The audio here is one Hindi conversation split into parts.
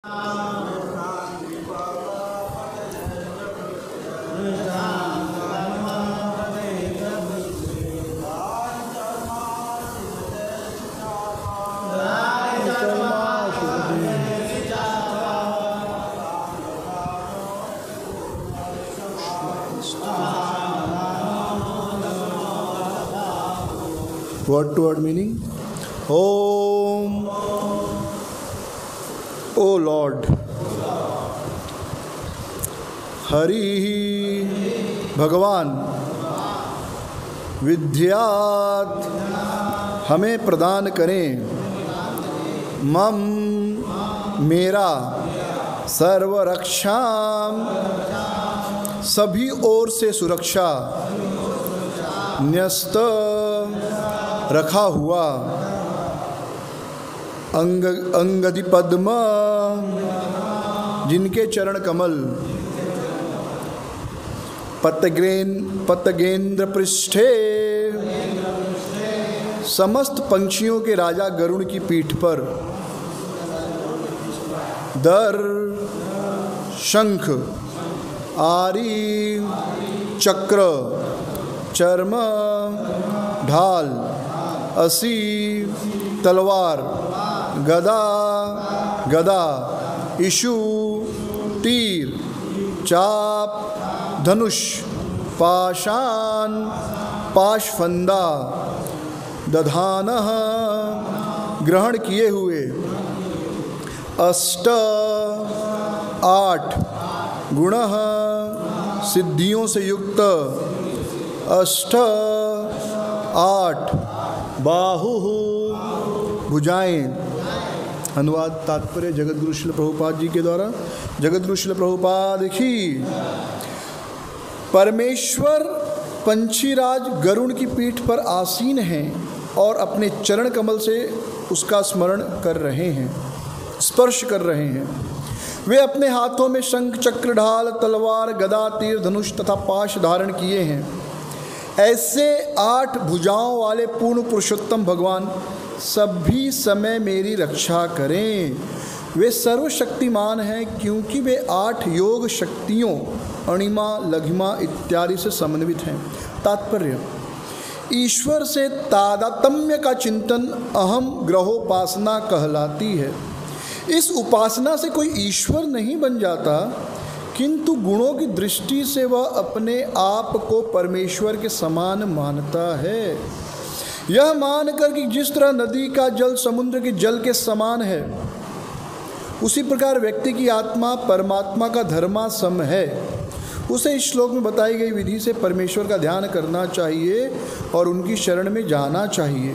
Word to word meaning. Om. O Lord. Hari भगवान विद्यात हमें प्रदान करें, मम मेरा, सर्वरक्षाम सभी ओर से सुरक्षा, न्यस्त रखा हुआ, अंगदि पद्म जिनके चरण कमल, पतगेंद्र पृष्ठे समस्त पंछियों के राजा गरुड़ की पीठ पर, दर शंख आरी चक्र चर्म ढाल असी तलवार गदा इशु तीर चाप धनुष पाशान पाशफंदा दधानः ग्रहण किए हुए, अष्ट आठ गुणः सिद्धियों से युक्त, अष्ट आठ बाहु भुजाएं। अनुवाद तात्पर्य जगतगुरु श्रील प्रभुपाद जी के द्वारा। जगतगुरु श्रील प्रभुपाद की परमेश्वर पंछीराज गरुड़ की पीठ पर आसीन हैं और अपने चरण कमल से उसका स्मरण कर रहे हैं, स्पर्श कर रहे हैं। वे अपने हाथों में शंख चक्र ढाल तलवार गदा तीर धनुष तथा पाश धारण किए हैं। ऐसे 8 भुजाओं वाले पूर्ण पुरुषोत्तम भगवान सभी समय मेरी रक्षा करें। वे सर्वशक्तिमान हैं क्योंकि वे 8 योग शक्तियों अणिमा लघिमा इत्यादि से समन्वित हैं। तात्पर्य, ईश्वर से तादात्म्य का चिंतन अहम ग्रहोपासना कहलाती है। इस उपासना से कोई ईश्वर नहीं बन जाता, किंतु गुणों की दृष्टि से वह अपने आप को परमेश्वर के समान मानता है। यह मानकर कि जिस तरह नदी का जल समुद्र के जल के समान है, उसी प्रकार व्यक्ति की आत्मा परमात्मा का धर्मा सम है, उसे इस श्लोक में बताई गई विधि से परमेश्वर का ध्यान करना चाहिए और उनकी शरण में जाना चाहिए।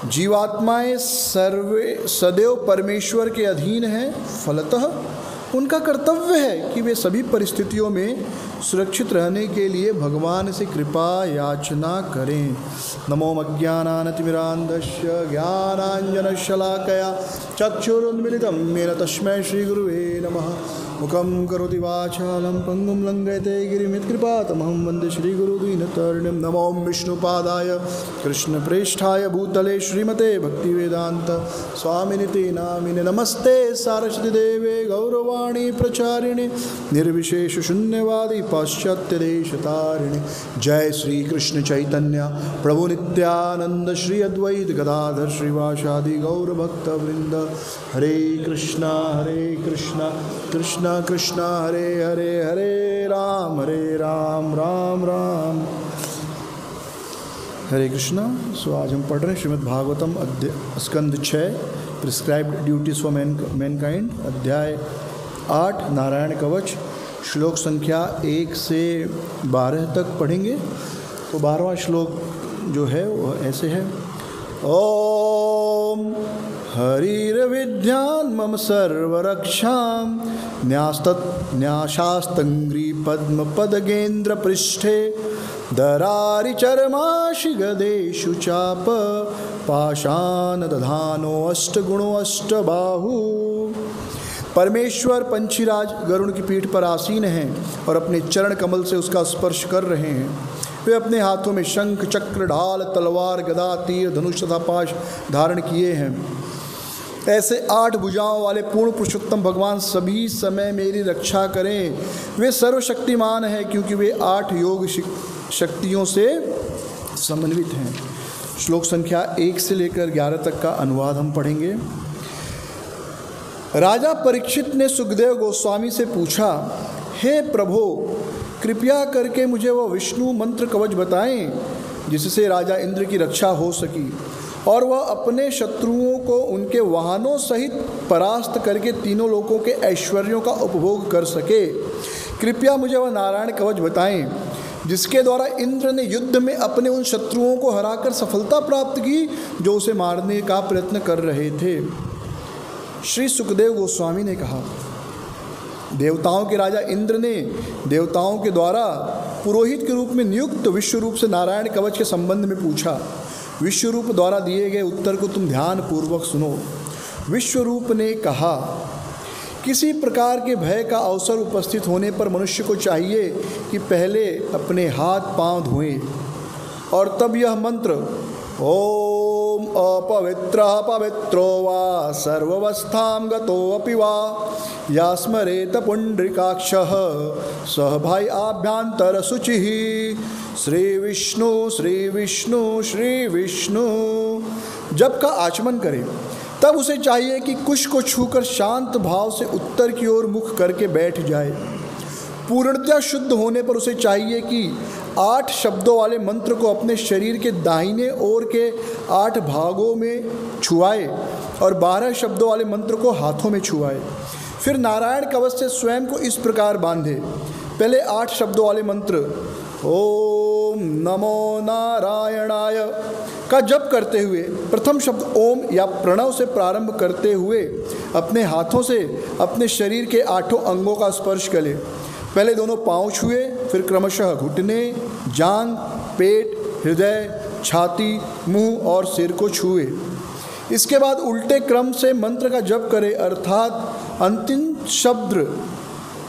जीवात्माएं सदैव परमेश्वर के अधीन हैं, फलतः उनका कर्तव्य है कि वे सभी परिस्थितियों में सुरक्षित रहने के लिए भगवान से कृपा याचना करें। नमो अज्ञानातिमिरान्धस्य ज्ञानाञ्जनशलाकया चक्षुरुन्मिलितं येन तस्मै श्रीगुरुवे नमः। मुखं करोति वाचालं पङ्गुं लङ्घयते गिरिमित्कृपातमहं वन्दे श्रीगुरुदीनतर्णिं। नमो विष्णुपादाय कृष्णप्रेष्ठाय भूतले श्रीमते भक्तिवेदान्त स्वामिनिति नामिने। नमस्ते सारस्वतीदेवे गौरवाणी प्रचारिणे निर्विशेष शून्यवादी पाश्चात्य देशतारिणे। जय श्री कृष्ण चैतन्य प्रभु नित्यानंद श्री अद्वैत गदाधर श्रीवासादि गौर भक्त वृंद। हरे कृष्णा कृष्णा कृष्णा हरे हरे, हरे राम राम राम हरे कृष्णा। सो आज हम पढ़ रहे हैं श्रीमद् भागवतम स्कंद 6 प्रिस्क्राइब्ड ड्यूटीज फॉर मैनकाइंड, अध्याय 8 नारायण कवच, श्लोक संख्या 1 से 12 तक पढ़ेंगे। तो 12वां श्लोक जो है वो ऐसे है। ओम हरिर्विद्यान् मम सर्वरक्षां न्याशास्तंग्री पद्मपदगेन्द्र पृष्ठे दरारि चर्माशि गदेषु चाप पाशान दधानो अष्टगुणो अष्टबाहु। परमेश्वर पंछीराज गरुड़ की पीठ पर आसीन हैं और अपने चरण कमल से उसका स्पर्श कर रहे हैं। वे अपने हाथों में शंख चक्र ढाल तलवार गदा तीर धनुष तथा पाश धारण किए हैं। ऐसे 8 भुजाओं वाले पूर्ण पुरुषोत्तम भगवान सभी समय मेरी रक्षा करें। वे सर्वशक्तिमान हैं क्योंकि वे 8 योग शक्तियों से समन्वित हैं। श्लोक संख्या 1 से लेकर 11 तक का अनुवाद हम पढ़ेंगे। राजा परीक्षित ने सुखदेव गोस्वामी से पूछा, हे प्रभो, कृपया करके मुझे वह विष्णु मंत्र कवच बताएं जिससे राजा इंद्र की रक्षा हो सकी और वह अपने शत्रुओं को उनके वाहनों सहित परास्त करके तीनों लोकों के ऐश्वर्यों का उपभोग कर सके। कृपया मुझे वह नारायण कवच बताएं जिसके द्वारा इंद्र ने युद्ध में अपने उन शत्रुओं को हराकर सफलता प्राप्त की जो उसे मारने का प्रयत्न कर रहे थे। श्री सुखदेव गोस्वामी ने कहा, देवताओं के राजा इंद्र ने देवताओं के द्वारा पुरोहित के रूप में नियुक्त विश्वरूप से नारायण कवच के संबंध में पूछा। विश्वरूप द्वारा दिए गए उत्तर को तुम ध्यान पूर्वक सुनो। विश्वरूप ने कहा, किसी प्रकार के भय का अवसर उपस्थित होने पर मनुष्य को चाहिए कि पहले अपने हाथ पांव धोए और तब यह मंत्र ओम अपवित्रः पवित्रो वा सर्वावस्थां गतोऽपि वा या स्मरेत पुण्डरीकाक्षः सह भाई आभ्यंतर शुचिः श्री विष्णु श्री विष्णु श्री विष्णु जप का आचमन करे। तब उसे चाहिए कि कुश को छूकर शांत भाव से उत्तर की ओर मुख करके बैठ जाए। पूर्णतया शुद्ध होने पर उसे चाहिए कि 8 शब्दों वाले मंत्र को अपने शरीर के दाहिने ओर के 8 भागों में छुआए और 12 शब्दों वाले मंत्र को हाथों में छुआए। फिर नारायण कवच से स्वयं को इस प्रकार बांधे। पहले 8 शब्दों वाले मंत्र ओम नमो नारायणाय का जप करते हुए प्रथम शब्द ओम या प्रणव से प्रारंभ करते हुए अपने हाथों से अपने शरीर के 8 अंगों का स्पर्श करें। पहले दोनों पांव छुए, फिर क्रमशः घुटने, जांघ, पेट, हृदय, छाती, मुंह और सिर को छुए। इसके बाद उल्टे क्रम से मंत्र का जप करें, अर्थात अंतिम शब्द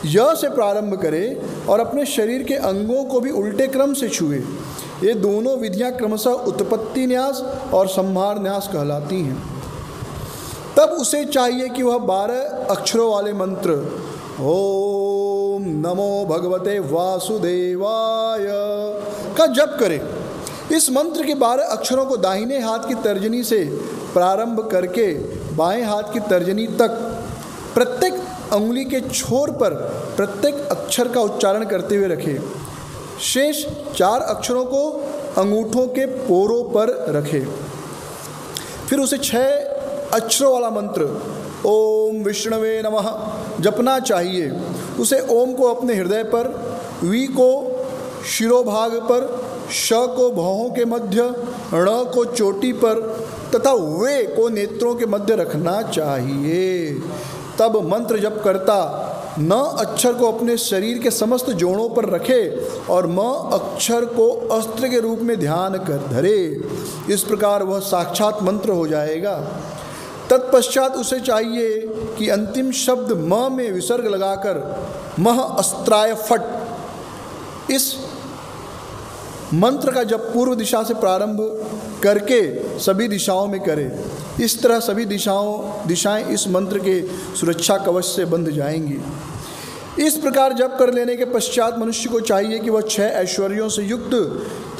य से प्रारंभ करें और अपने शरीर के अंगों को भी उल्टे क्रम से छुए। ये दोनों विधियां क्रमशः उत्पत्ति न्यास और संहार न्यास कहलाती हैं। तब उसे चाहिए कि वह 12 अक्षरों वाले मंत्र ओम नमो भगवते वासुदेवाय का जप करे। इस मंत्र के 12 अक्षरों को दाहिने हाथ की तर्जनी से प्रारंभ करके बाएं हाथ की तर्जनी तक प्रत्येक अंगुली के छोर पर प्रत्येक अक्षर का उच्चारण करते हुए रखे। शेष 4 अक्षरों को अंगूठों के पोरों पर रखे। फिर उसे 6 अक्षरों वाला मंत्र ओम विष्णवे नमः जपना चाहिए। उसे ओम को अपने हृदय पर, वी को शिरोभाग पर, श को भौहों के मध्य, ण को चोटी पर तथा वे को नेत्रों के मध्य रखना चाहिए। तब मंत्र जप करता न अक्षर को अपने शरीर के समस्त जोड़ों पर रखे और म अक्षर को अस्त्र के रूप में ध्यान कर धरे। इस प्रकार वह साक्षात मंत्र हो जाएगा। तत्पश्चात उसे चाहिए कि अंतिम शब्द म में विसर्ग लगाकर मह अस्त्राय फट इस मंत्र का जब पूर्व दिशा से प्रारंभ करके सभी दिशाओं में करे। इस तरह सभी दिशाएं इस मंत्र के सुरक्षा कवच से बंध जाएंगी। इस प्रकार जप कर लेने के पश्चात मनुष्य को चाहिए कि वह 6 ऐश्वर्यों से युक्त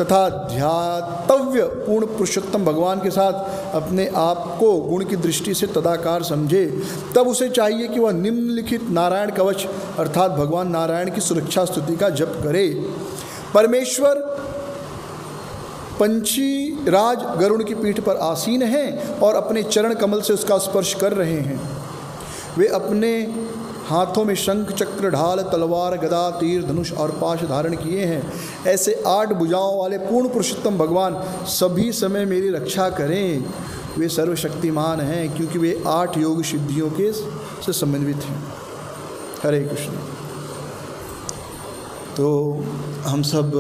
तथा ध्यातव्य पूर्ण पुरुषोत्तम भगवान के साथ अपने आप को गुण की दृष्टि से तदाकार समझे। तब उसे चाहिए कि वह निम्नलिखित नारायण कवच अर्थात भगवान नारायण की सुरक्षा स्तुति का जप करे। परमेश्वर पंछी राज गरुड़ की पीठ पर आसीन हैं और अपने चरण कमल से उसका स्पर्श कर रहे हैं। वे अपने हाथों में शंख, चक्र, ढाल, तलवार, गदा, तीर, धनुष और पाश धारण किए हैं। ऐसे 8 भुजाओं वाले पूर्ण पुरुषोत्तम भगवान सभी समय मेरी रक्षा करें। वे सर्वशक्तिमान हैं क्योंकि वे 8 योग सिद्धियों के से समन्वित हैं। हरे कृष्ण। तो हम सब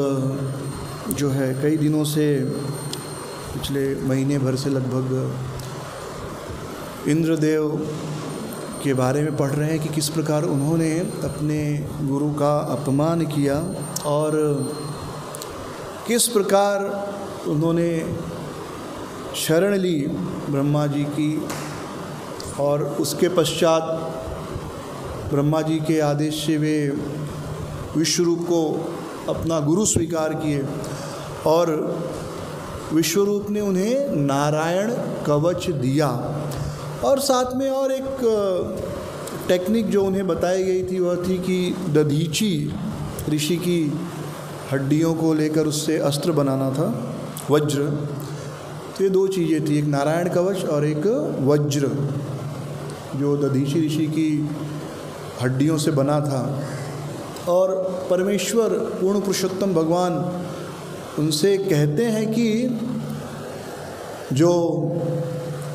जो है कई दिनों से पिछले महीने भर से लगभग इंद्रदेव के बारे में पढ़ रहे हैं कि किस प्रकार उन्होंने अपने गुरु का अपमान किया और किस प्रकार उन्होंने शरण ली ब्रह्मा जी की और उसके पश्चात ब्रह्मा जी के आदेश से वे विश्वरूप को अपना गुरु स्वीकार किए और विश्वरूप ने उन्हें नारायण कवच दिया। और साथ में और एक टेक्निक जो उन्हें बताई गई थी वह थी कि दधीची ऋषि की हड्डियों को लेकर उससे अस्त्र बनाना था, वज्र। तो ये दो चीज़ें थी, एक नारायण कवच और एक वज्र, जो दधीची ऋषि की हड्डियों से बना था। और परमेश्वर पूर्ण पुरुषोत्तम भगवान उनसे कहते हैं कि जो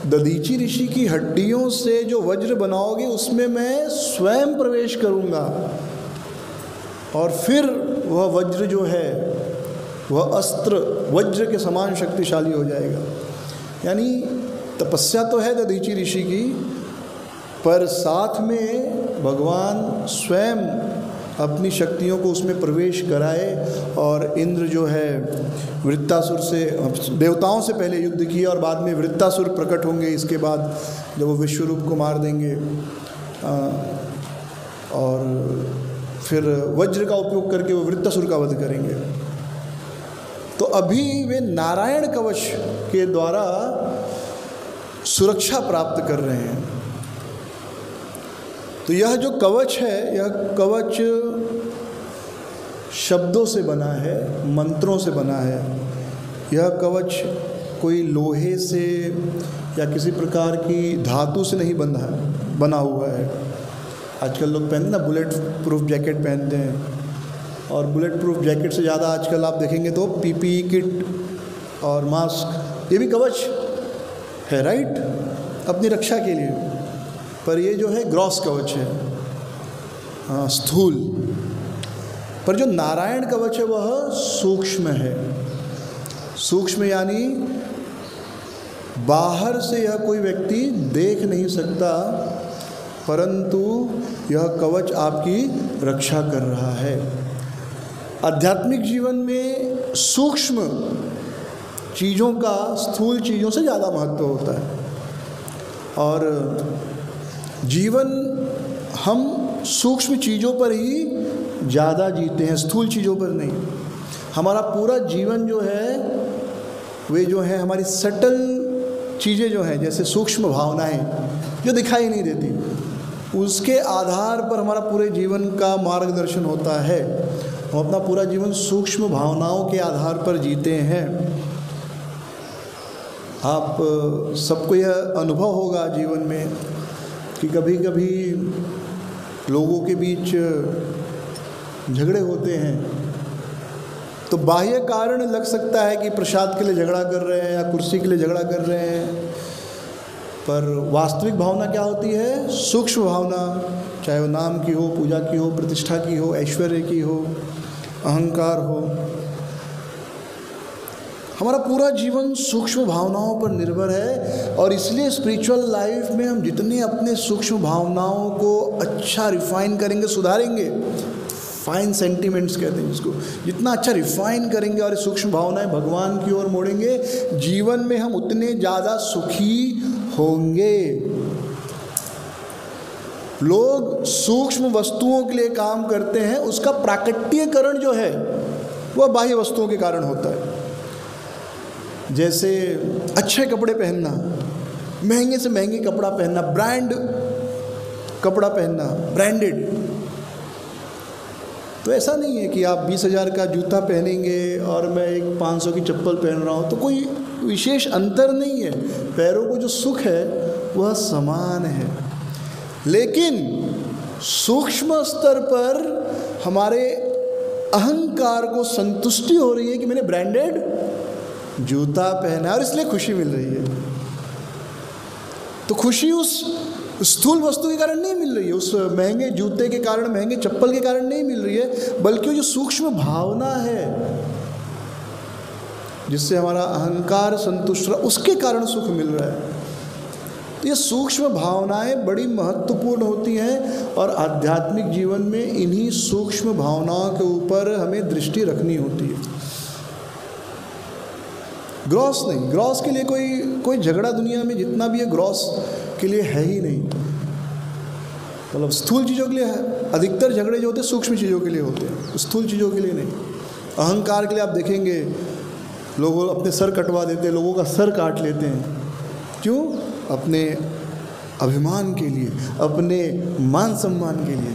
दधीची ऋषि की हड्डियों से जो वज्र बनाओगे उसमें मैं स्वयं प्रवेश करूँगा और फिर वह वज्र जो है वह अस्त्र वज्र के समान शक्तिशाली हो जाएगा। यानी तपस्या तो है दधीची ऋषि की, पर साथ में भगवान स्वयं अपनी शक्तियों को उसमें प्रवेश कराए। और इंद्र जो है वृत्तासुर से, देवताओं से पहले युद्ध किया और बाद में वृत्तासुर प्रकट होंगे, इसके बाद जब वो विश्वरूप को मार देंगे और फिर वज्र का उपयोग करके वो वृत्तासुर का वध करेंगे। तो अभी वे नारायण कवच के द्वारा सुरक्षा प्राप्त कर रहे हैं। तो यह जो कवच है, यह कवच शब्दों से बना है, मंत्रों से बना है। यह कवच कोई लोहे से या किसी प्रकार की धातु से नहीं बना हुआ है। आजकल लोग पहनते ना बुलेट प्रूफ जैकेट पहनते हैं, और बुलेट प्रूफ जैकेट से ज़्यादा आजकल आप देखेंगे तो पीपीई किट और मास्क, ये भी कवच है, राइट, अपनी रक्षा के लिए। पर ये जो है ग्रॉस कवच है, हाँ, स्थूल। पर जो नारायण कवच है वह सूक्ष्म है। सूक्ष्म यानी बाहर से यह कोई व्यक्ति देख नहीं सकता, परंतु यह कवच आपकी रक्षा कर रहा है। आध्यात्मिक जीवन में सूक्ष्म चीज़ों का स्थूल चीज़ों से ज़्यादा महत्व होता है, और जीवन हम सूक्ष्म चीज़ों पर ही ज़्यादा जीते हैं, स्थूल चीज़ों पर नहीं। हमारा पूरा जीवन जो है वे जो है हमारी सटल चीज़ें जो हैं, जैसे सूक्ष्म भावनाएं जो दिखाई नहीं देती, उसके आधार पर हमारा पूरे जीवन का मार्गदर्शन होता है। हम अपना पूरा जीवन सूक्ष्म भावनाओं के आधार पर जीते हैं। आप सबको यह अनुभव होगा जीवन में कि कभी कभी लोगों के बीच झगड़े होते हैं, तो बाह्य कारण लग सकता है कि प्रसाद के लिए झगड़ा कर रहे हैं या कुर्सी के लिए झगड़ा कर रहे हैं, पर वास्तविक भावना क्या होती है? सूक्ष्म भावना, चाहे वो नाम की हो, पूजा की हो, प्रतिष्ठा की हो, ऐश्वर्य की हो, अहंकार हो। हमारा पूरा जीवन सूक्ष्म भावनाओं पर निर्भर है, और इसलिए स्पिरिचुअल लाइफ में हम जितने अपने सूक्ष्म भावनाओं को अच्छा रिफाइन करेंगे, सुधारेंगे, फाइन सेंटिमेंट्स कहते हैं जिसको, जितना अच्छा रिफाइन करेंगे और सूक्ष्म भावनाएं भगवान की ओर मोड़ेंगे, जीवन में हम उतने ज़्यादा सुखी होंगे। लोग सूक्ष्म वस्तुओं के लिए काम करते हैं, उसका प्राकट्यकरण जो है वह बाह्य वस्तुओं के कारण होता है। जैसे अच्छे कपड़े पहनना, महंगे से महंगे कपड़ा पहनना, ब्रांड कपड़ा पहनना, ब्रांडेड। तो ऐसा नहीं है कि आप 20,000 का जूता पहनेंगे और मैं एक 500 की चप्पल पहन रहा हूँ, तो कोई विशेष अंतर नहीं है। पैरों को जो सुख है वह समान है, लेकिन सूक्ष्म स्तर पर हमारे अहंकार को संतुष्टि हो रही है कि मैंने ब्रांडेड जूता पहना है और इसलिए खुशी मिल रही है। तो खुशी उस स्थूल वस्तु के कारण नहीं मिल रही है, उस महंगे जूते के कारण, महंगे चप्पल के कारण नहीं मिल रही है, बल्कि वो जो सूक्ष्म भावना है जिससे हमारा अहंकार संतुष्ट रहा, उसके कारण सुख मिल रहा है। तो ये सूक्ष्म भावनाएं बड़ी महत्वपूर्ण होती हैं, और आध्यात्मिक जीवन में इन्हीं सूक्ष्म भावनाओं के ऊपर हमें दृष्टि रखनी होती है। ग्रॉस नहीं, ग्रॉस के लिए कोई झगड़ा दुनिया में जितना भी है ग्रॉस के लिए है ही नहीं। मतलब स्थूल चीज़ों के लिए है, अधिकतर झगड़े जो होते हैं सूक्ष्म चीज़ों के लिए होते हैं, स्थूल चीज़ों के लिए नहीं। अहंकार के लिए आप देखेंगे लोग अपने सर कटवा देते हैं, लोगों का सर काट लेते हैं। क्यों? अपने अभिमान के लिए, अपने मान सम्मान के लिए।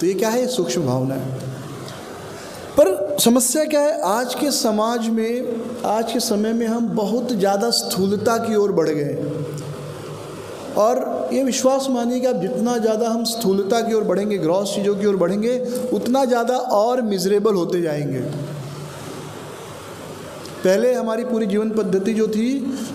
तो ये क्या है? सूक्ष्म भावना है। पर समस्या क्या है? आज के समाज में, आज के समय में हम बहुत ज़्यादा स्थूलता की ओर बढ़ गए। और ये विश्वास मानिए कि आप जितना ज़्यादा हम स्थूलता की ओर बढ़ेंगे, ग्रॉस चीज़ों की ओर बढ़ेंगे, उतना ज़्यादा और मिजरेबल होते जाएंगे। पहले हमारी पूरी जीवन पद्धति जो थी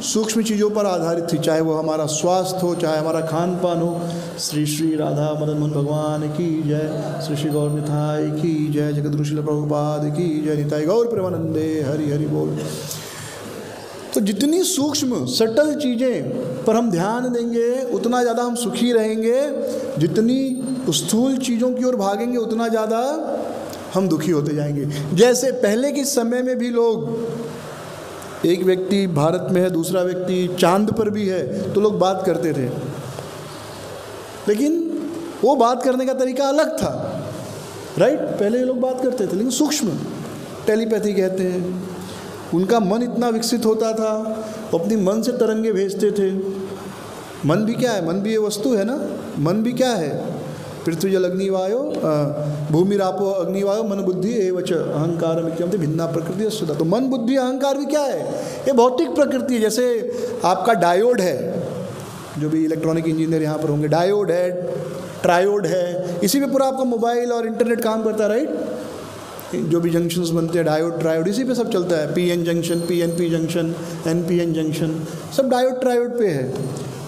सूक्ष्म चीज़ों पर आधारित थी, चाहे वो हमारा स्वास्थ्य हो, चाहे हमारा खान पान हो। श्री श्री राधा मदन मोहन भगवान की जय, श्री श्री गौर निताई की जय, जगद्गुरु श्रील प्रभुपाद की जय, निताई गौर प्रेमानंदे, हरि हरि बोल। तो जितनी सूक्ष्म सटल चीज़ें पर हम ध्यान देंगे उतना ज़्यादा हम सुखी रहेंगे, जितनी स्थूल चीज़ों की ओर भागेंगे उतना ज़्यादा हम दुखी होते जाएंगे। जैसे पहले के समय में भी लोग, एक व्यक्ति भारत में है, दूसरा व्यक्ति चांद पर भी है, तो लोग बात करते थे, लेकिन वो बात करने का तरीका अलग था, राइट? पहले लोग बात करते थे, लेकिन सूक्ष्म, टेलीपैथी कहते हैं। उनका मन इतना विकसित होता था, वो अपनी मन से तरंगे भेजते थे। मन भी क्या है? मन भी ये वस्तु है ना। मन भी क्या है? पृथ्वी जल अग्नि वायो, भूमि रापो अग्नि वायो, मन बुद्धि एवच अहंकार मित्यंते भिन्ना प्रकृति सुधा। तो मन बुद्धि अहंकार भी क्या है? ये भौतिक प्रकृति है। जैसे आपका डायोड है, जो भी इलेक्ट्रॉनिक इंजीनियर यहाँ पर होंगे, डायोड है, ट्रायोड है, इसी पे पूरा आपका मोबाइल और इंटरनेट काम करता है, राइट? जो भी जंक्शंस बनते हैं, डायोड ट्रायोड, इसी पे सब चलता है। PN junction, PNP junction, NPN junction, सब डायोड ट्रायोड पे है।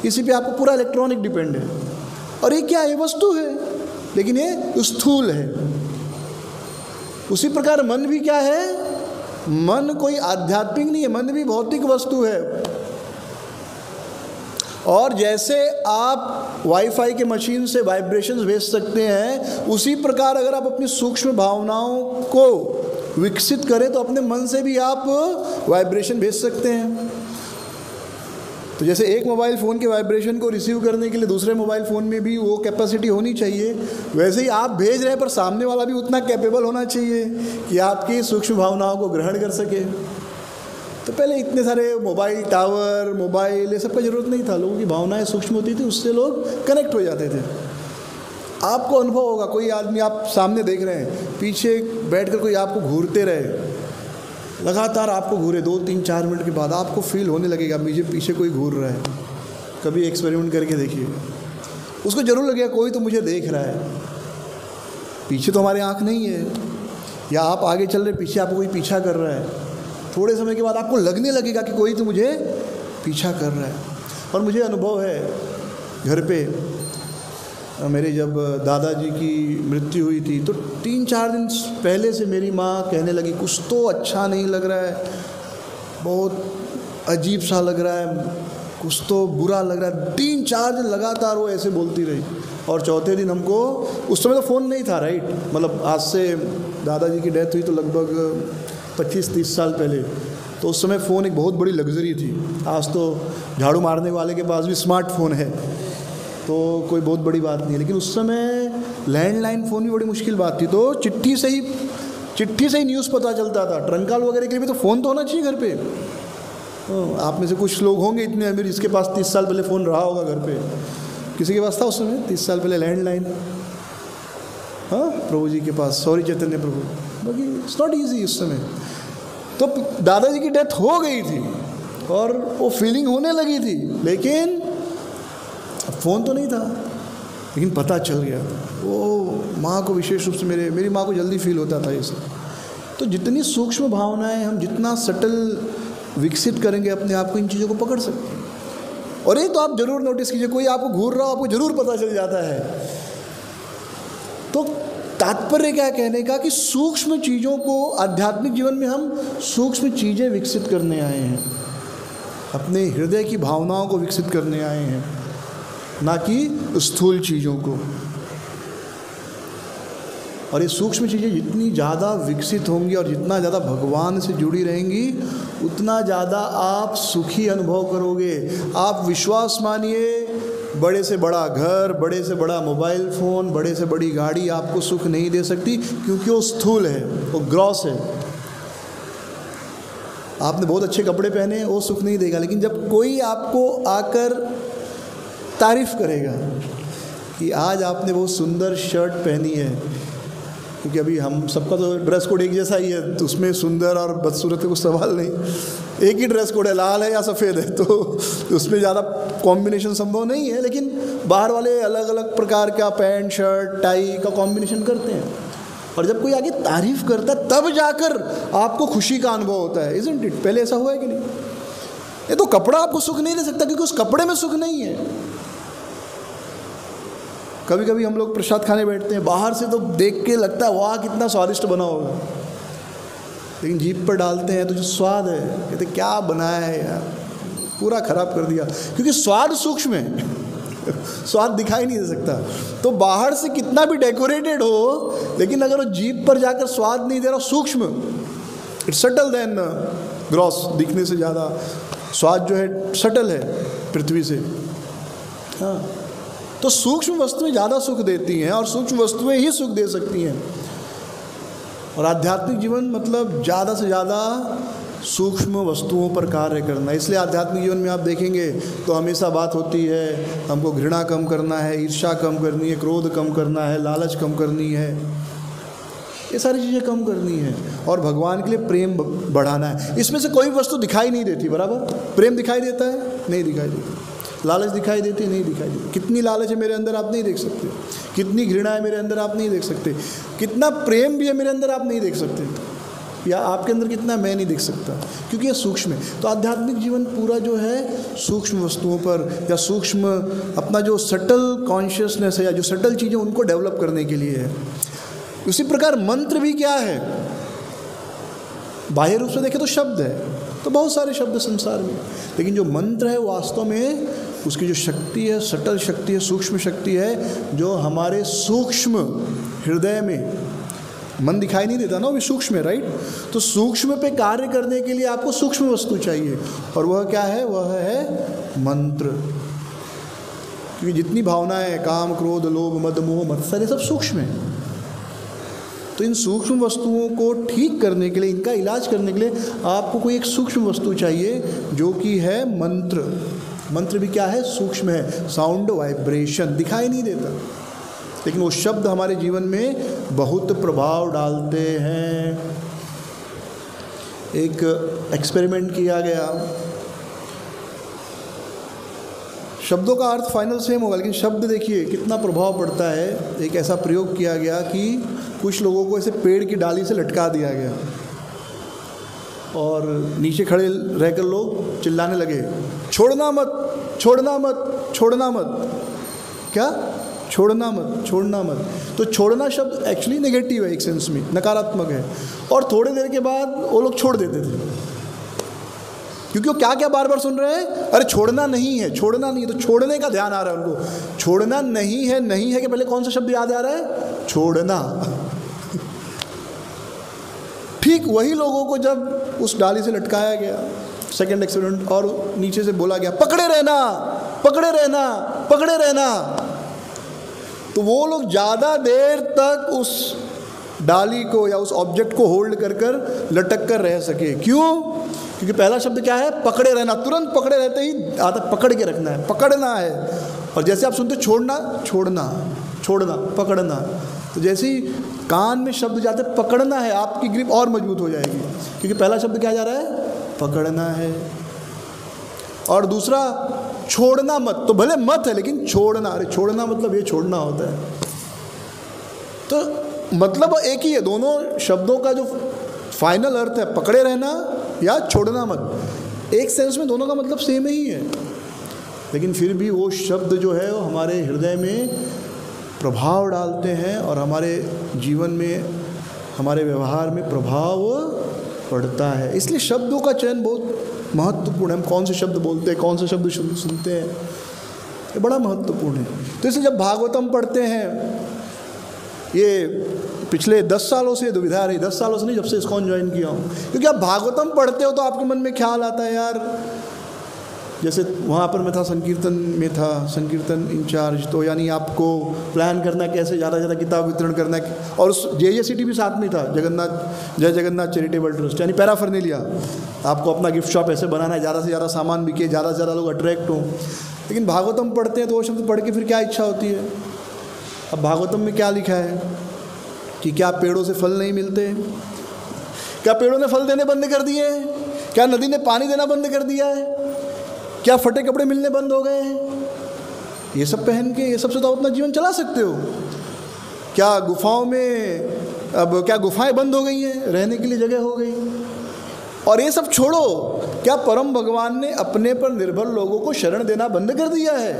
इसी पे आपको पूरा इलेक्ट्रॉनिक डिपेंड है। और ये क्या है? वस्तु है, लेकिन ये स्थूल है। उसी प्रकार मन भी क्या है? मन कोई आध्यात्मिक नहीं है, मन भी भौतिक वस्तु है। और जैसे आप वाईफाई के मशीन से वाइब्रेशंस भेज सकते हैं, उसी प्रकार अगर आप अपनी सूक्ष्म भावनाओं को विकसित करें तो अपने मन से भी आप वाइब्रेशन भेज सकते हैं। तो जैसे एक मोबाइल फ़ोन के वाइब्रेशन को रिसीव करने के लिए दूसरे मोबाइल फ़ोन में भी वो कैपेसिटी होनी चाहिए, वैसे ही आप भेज रहे हैं, पर सामने वाला भी उतना कैपेबल होना चाहिए कि आपकी सूक्ष्म भावनाओं को ग्रहण कर सके। तो पहले इतने सारे मोबाइल टावर, मोबाइल, ये सब का ज़रूरत नहीं था। लोगों की भावनाएं सूक्ष्म होती थी, उससे लोग कनेक्ट हो जाते थे। आपको अनुभव होगा, कोई आदमी आप सामने देख रहे हैं, पीछे बैठकर कोई आपको घूरते रहे, लगातार आपको घूरे, 2-3-4 मिनट के बाद आपको फील होने लगेगा मुझे पीछे कोई घूर रहा है। कभी एक्सपेरिमेंट करके देखिए, उसको ज़रूर लगेगा कोई तो मुझे देख रहा है। पीछे तो हमारी आँख नहीं है, या आप आगे चल रहे, पीछे आपको कोई पीछा कर रहा है। थोड़े समय के बाद आपको लगने लगेगा कि कोई तो मुझे पीछा कर रहा है। और मुझे अनुभव है, घर पे मेरे जब दादाजी की मृत्यु हुई थी तो 3-4 दिन पहले से मेरी माँ कहने लगी कुछ तो अच्छा नहीं लग रहा है, बहुत अजीब सा लग रहा है, कुछ तो बुरा लग रहा है। 3-4 दिन लगातार वो ऐसे बोलती रही। और चौथे दिन हमको, उस समय तो फ़ोन नहीं था, राइट? मतलब आज से दादाजी की डेथ हुई तो लगभग 25-30 साल पहले, तो उस समय फ़ोन एक बहुत बड़ी लग्जरी थी। आज तो झाड़ू मारने वाले के पास भी स्मार्टफोन है, तो कोई बहुत बड़ी बात नहीं है। लेकिन उस समय लैंडलाइन फ़ोन भी बड़ी मुश्किल बात थी, तो चिट्ठी से ही न्यूज़ पता चलता था। ट्रंक कॉल वगैरह के लिए भी तो फ़ोन तो होना चाहिए घर पे। आप में से कुछ लोग होंगे इतने अमीर जिसके पास 30 साल पहले फ़ोन रहा होगा घर पे। किसी के पास था उस समय 30 साल पहले लैंडलाइन? हाँ, प्रभु जी के पास, सॉरी चैतन्य प्रभु। बाकी इट्स नॉट ईजी उस समय। तो दादाजी की डेथ हो गई थी और वो फीलिंग होने लगी थी, लेकिन फ़ोन तो नहीं था, लेकिन पता चल गया। वो माँ को विशेष रूप से मेरी माँ को जल्दी फील होता था ये सब। तो जितनी सूक्ष्म भावनाएं हम जितना सटल विकसित करेंगे अपने आप को, इन चीज़ों को पकड़ सकते हैं। और ये तो आप जरूर नोटिस कीजिए, कोई आपको घूर रहा हो आपको जरूर पता चल जाता है। तो तात्पर्य क्या कहने का कि सूक्ष्म चीज़ों को आध्यात्मिक जीवन में हम सूक्ष्म चीज़ें विकसित करने आए हैं, अपने हृदय की भावनाओं को विकसित करने आए हैं, ना कि स्थूल चीज़ों को। और ये सूक्ष्म चीज़ें जितनी ज़्यादा विकसित होंगी और जितना ज़्यादा भगवान से जुड़ी रहेंगी, उतना ज़्यादा आप सुखी अनुभव करोगे। आप विश्वास मानिए, बड़े से बड़ा घर, बड़े से बड़ा मोबाइल फ़ोन, बड़े से बड़ी गाड़ी आपको सुख नहीं दे सकती, क्योंकि वो स्थूल है, वो ग्रॉस है। आपने बहुत अच्छे कपड़े पहने, वो सुख नहीं देगा। लेकिन जब कोई आपको आकर तारीफ़ करेगा कि आज आपने बहुत सुंदर शर्ट पहनी है, क्योंकि अभी हम सबका तो ड्रेस कोड एक जैसा ही है, तो उसमें सुंदर और बदसूरत का कुछ सवाल नहीं, एक ही ड्रेस कोड है, लाल है या सफ़ेद है, तो उसमें ज़्यादा कॉम्बिनेशन संभव नहीं है। लेकिन बाहर वाले अलग अलग प्रकार का पैंट शर्ट टाई का कॉम्बिनेशन करते हैं, और जब कोई आगे तारीफ़ करता है तब जाकर आपको खुशी का अनुभव होता है। Isn't it? पहले ऐसा हुआ है कि नहीं? ये तो कपड़ा आपको सुख नहीं दे सकता, क्योंकि उस कपड़े में सुख नहीं है। कभी कभी हम लोग प्रसाद खाने बैठते हैं, बाहर से तो देख के लगता है वाह कितना स्वादिष्ट बना होगा, लेकिन जीभ पर डालते हैं तो जो स्वाद है, कहते क्या बनाया है यार, पूरा खराब कर दिया। क्योंकि स्वाद सूक्ष्म है, स्वाद दिखाई नहीं दे सकता। तो बाहर से कितना भी डेकोरेटेड हो, लेकिन अगर वो जीभ पर जाकर स्वाद नहीं दे रहा, सूक्ष्म, इट्स सटल देन ग्रॉस। दिखने से ज़्यादा स्वाद जो है सटल है पृथ्वी से। हाँ, तो सूक्ष्म वस्तुएं ज़्यादा सुख देती हैं, और सूक्ष्म वस्तुएं ही सुख दे सकती हैं। और आध्यात्मिक जीवन मतलब ज़्यादा से ज़्यादा सूक्ष्म वस्तुओं पर कार्य करना। इसलिए आध्यात्मिक जीवन में आप देखेंगे तो हमेशा बात होती है, हमको घृणा कम करना है, ईर्ष्या कम करनी है, क्रोध कम करना है, लालच कम करनी है, ये सारी चीज़ें कम करनी है, और भगवान के लिए प्रेम बढ़ाना है। इसमें से कोई वस्तु दिखाई नहीं देती, बराबर? प्रेम दिखाई देता है? नहीं दिखाई देता। लालच दिखाई देती है? नहीं दिखाई देती। कितनी लालच है मेरे अंदर आप नहीं देख सकते, कितनी घृणा है मेरे अंदर आप नहीं देख सकते, कितना प्रेम भी है मेरे अंदर आप नहीं देख सकते, या आपके अंदर कितना मैं नहीं देख सकता, क्योंकि ये सूक्ष्म है। तो आध्यात्मिक जीवन पूरा जो है सूक्ष्म वस्तुओं पर, या सूक्ष्म अपना जो सटल कॉन्शियसनेस है, या जो सटल चीज़ें उनको डेवलप करने के लिए है। उसी प्रकार मंत्र भी क्या है? बाह्य रूप से देखें तो शब्द है, तो बहुत सारे शब्द संसार में, लेकिन जो मंत्र है वास्तव में उसकी जो शक्ति है, सटल शक्ति है, सूक्ष्म शक्ति है, जो हमारे सूक्ष्म हृदय में, मन दिखाई नहीं देता ना, वो भी सूक्ष्म है, राइट? तो सूक्ष्म पे कार्य करने के लिए आपको सूक्ष्म वस्तु चाहिए, और वह क्या है? वह है मंत्र। क्योंकि जितनी भावनाएं, काम क्रोध लोभ मद मोह मत्सर, ये सब सूक्ष्म है। तो इन सूक्ष्म वस्तुओं को ठीक करने के लिए, इनका इलाज करने के लिए आपको कोई एक सूक्ष्म वस्तु चाहिए, जो कि है मंत्र। मंत्र भी क्या है? सूक्ष्म है, साउंड, वाइब्रेशन, दिखाई नहीं देता, लेकिन वो शब्द हमारे जीवन में बहुत प्रभाव डालते हैं। एक एक्सपेरिमेंट किया गया, शब्दों का अर्थ फाइनल सेम होगा, लेकिन शब्द देखिए कितना प्रभाव पड़ता है। एक ऐसा प्रयोग किया गया कि कुछ लोगों को ऐसे पेड़ की डाली से लटका दिया गया, और नीचे खड़े रहकर लोग चिल्लाने लगे, छोड़ना मत, छोड़ना मत, छोड़ना मत। क्या? छोड़ना मत, छोड़ना मत। तो छोड़ना शब्द एक्चुअली नेगेटिव है, एक सेंस में नकारात्मक है, और थोड़ी देर के बाद वो लोग छोड़ देते थे, क्योंकि वो क्या क्या बार बार सुन रहे हैं, अरे छोड़ना नहीं है, छोड़ना नहीं है, तो छोड़ने का ध्यान आ रहा है उनको। छोड़ना नहीं है, नहीं है के पहले कौन सा शब्द याद आ रहा है? छोड़ना। ठीक वही लोगों को जब उस डाली से लटकाया गया, सेकंड एक्सपेरिमेंट, और नीचे से बोला गया पकड़े रहना, पकड़े रहना, पकड़े रहना, तो वो लोग ज़्यादा देर तक उस डाली को या उस ऑब्जेक्ट को होल्ड कर कर लटक कर रह सके। क्यों? क्योंकि पहला शब्द क्या है? पकड़े रहना। तुरंत पकड़े रहते ही आता पकड़ के रखना है, पकड़ना है। और जैसे आप सुनते छोड़ना, छोड़ना, छोड़ना, पकड़ना, तो जैसे ही कान में शब्द जाते पकड़ना है, आपकी ग्रिप और मजबूत हो जाएगी, क्योंकि पहला शब्द क्या जा रहा है? पकड़ना है। और दूसरा छोड़ना मत, तो भले मत है लेकिन छोड़ना, अरे छोड़ना मतलब ये छोड़ना होता है। तो मतलब एक ही है, दोनों शब्दों का जो फाइनल अर्थ है पकड़े रहना या छोड़ना मत, एक सेंस में दोनों का मतलब सेम ही है, लेकिन फिर भी वो शब्द जो है वो हमारे हृदय में प्रभाव डालते हैं और हमारे जीवन में, हमारे व्यवहार में प्रभाव पड़ता है। इसलिए शब्दों का चयन बहुत महत्वपूर्ण है। हम कौन से शब्द बोलते हैं, कौन से शब्द सुनते हैं, ये बड़ा महत्वपूर्ण है। तो इसलिए जब भागवतम पढ़ते हैं, ये पिछले 10 सालों से दुविधा रही, 10 सालों से नहीं, जब से इस्कॉन ज्वाइन किया हूँ। क्योंकि आप भागवतम पढ़ते हो तो आपके मन में ख्याल आता है यार, जैसे वहाँ पर मैं था, संकीर्तन में था, संकीर्तन इंचार्ज, तो यानी आपको प्लान करना कैसे ज़्यादा से ज़्यादा किताब वितरण करना है। और उस JJCT भी साथ में था, जगन्नाथ जय जगन्नाथ चैरिटेबल ट्रस्ट, यानी पैराफर्नेलिया, आपको अपना गिफ्ट शॉप ऐसे बनाना है, ज़्यादा से ज़्यादा सामान बिके, ज़्यादा से ज़्यादा लोग अट्रैक्ट हों। लेकिन भागवतम पढ़ते हैं तो वो शब्द पढ़ के फिर क्या इच्छा होती है? अब भागवतम में क्या लिखा है कि क्या पेड़ों से फल नहीं मिलते? क्या पेड़ों ने फल देने बंद कर दिए हैं? क्या नदी ने पानी देना बंद कर दिया है? क्या फटे कपड़े मिलने बंद हो गए हैं? ये सब पहन के, ये सबसे तो अपना जीवन चला सकते हो। क्या गुफाओं में, अब क्या गुफाएं बंद हो गई हैं, रहने के लिए जगह हो गई? और ये सब छोड़ो, क्या परम भगवान ने अपने पर निर्भर लोगों को शरण देना बंद कर दिया है?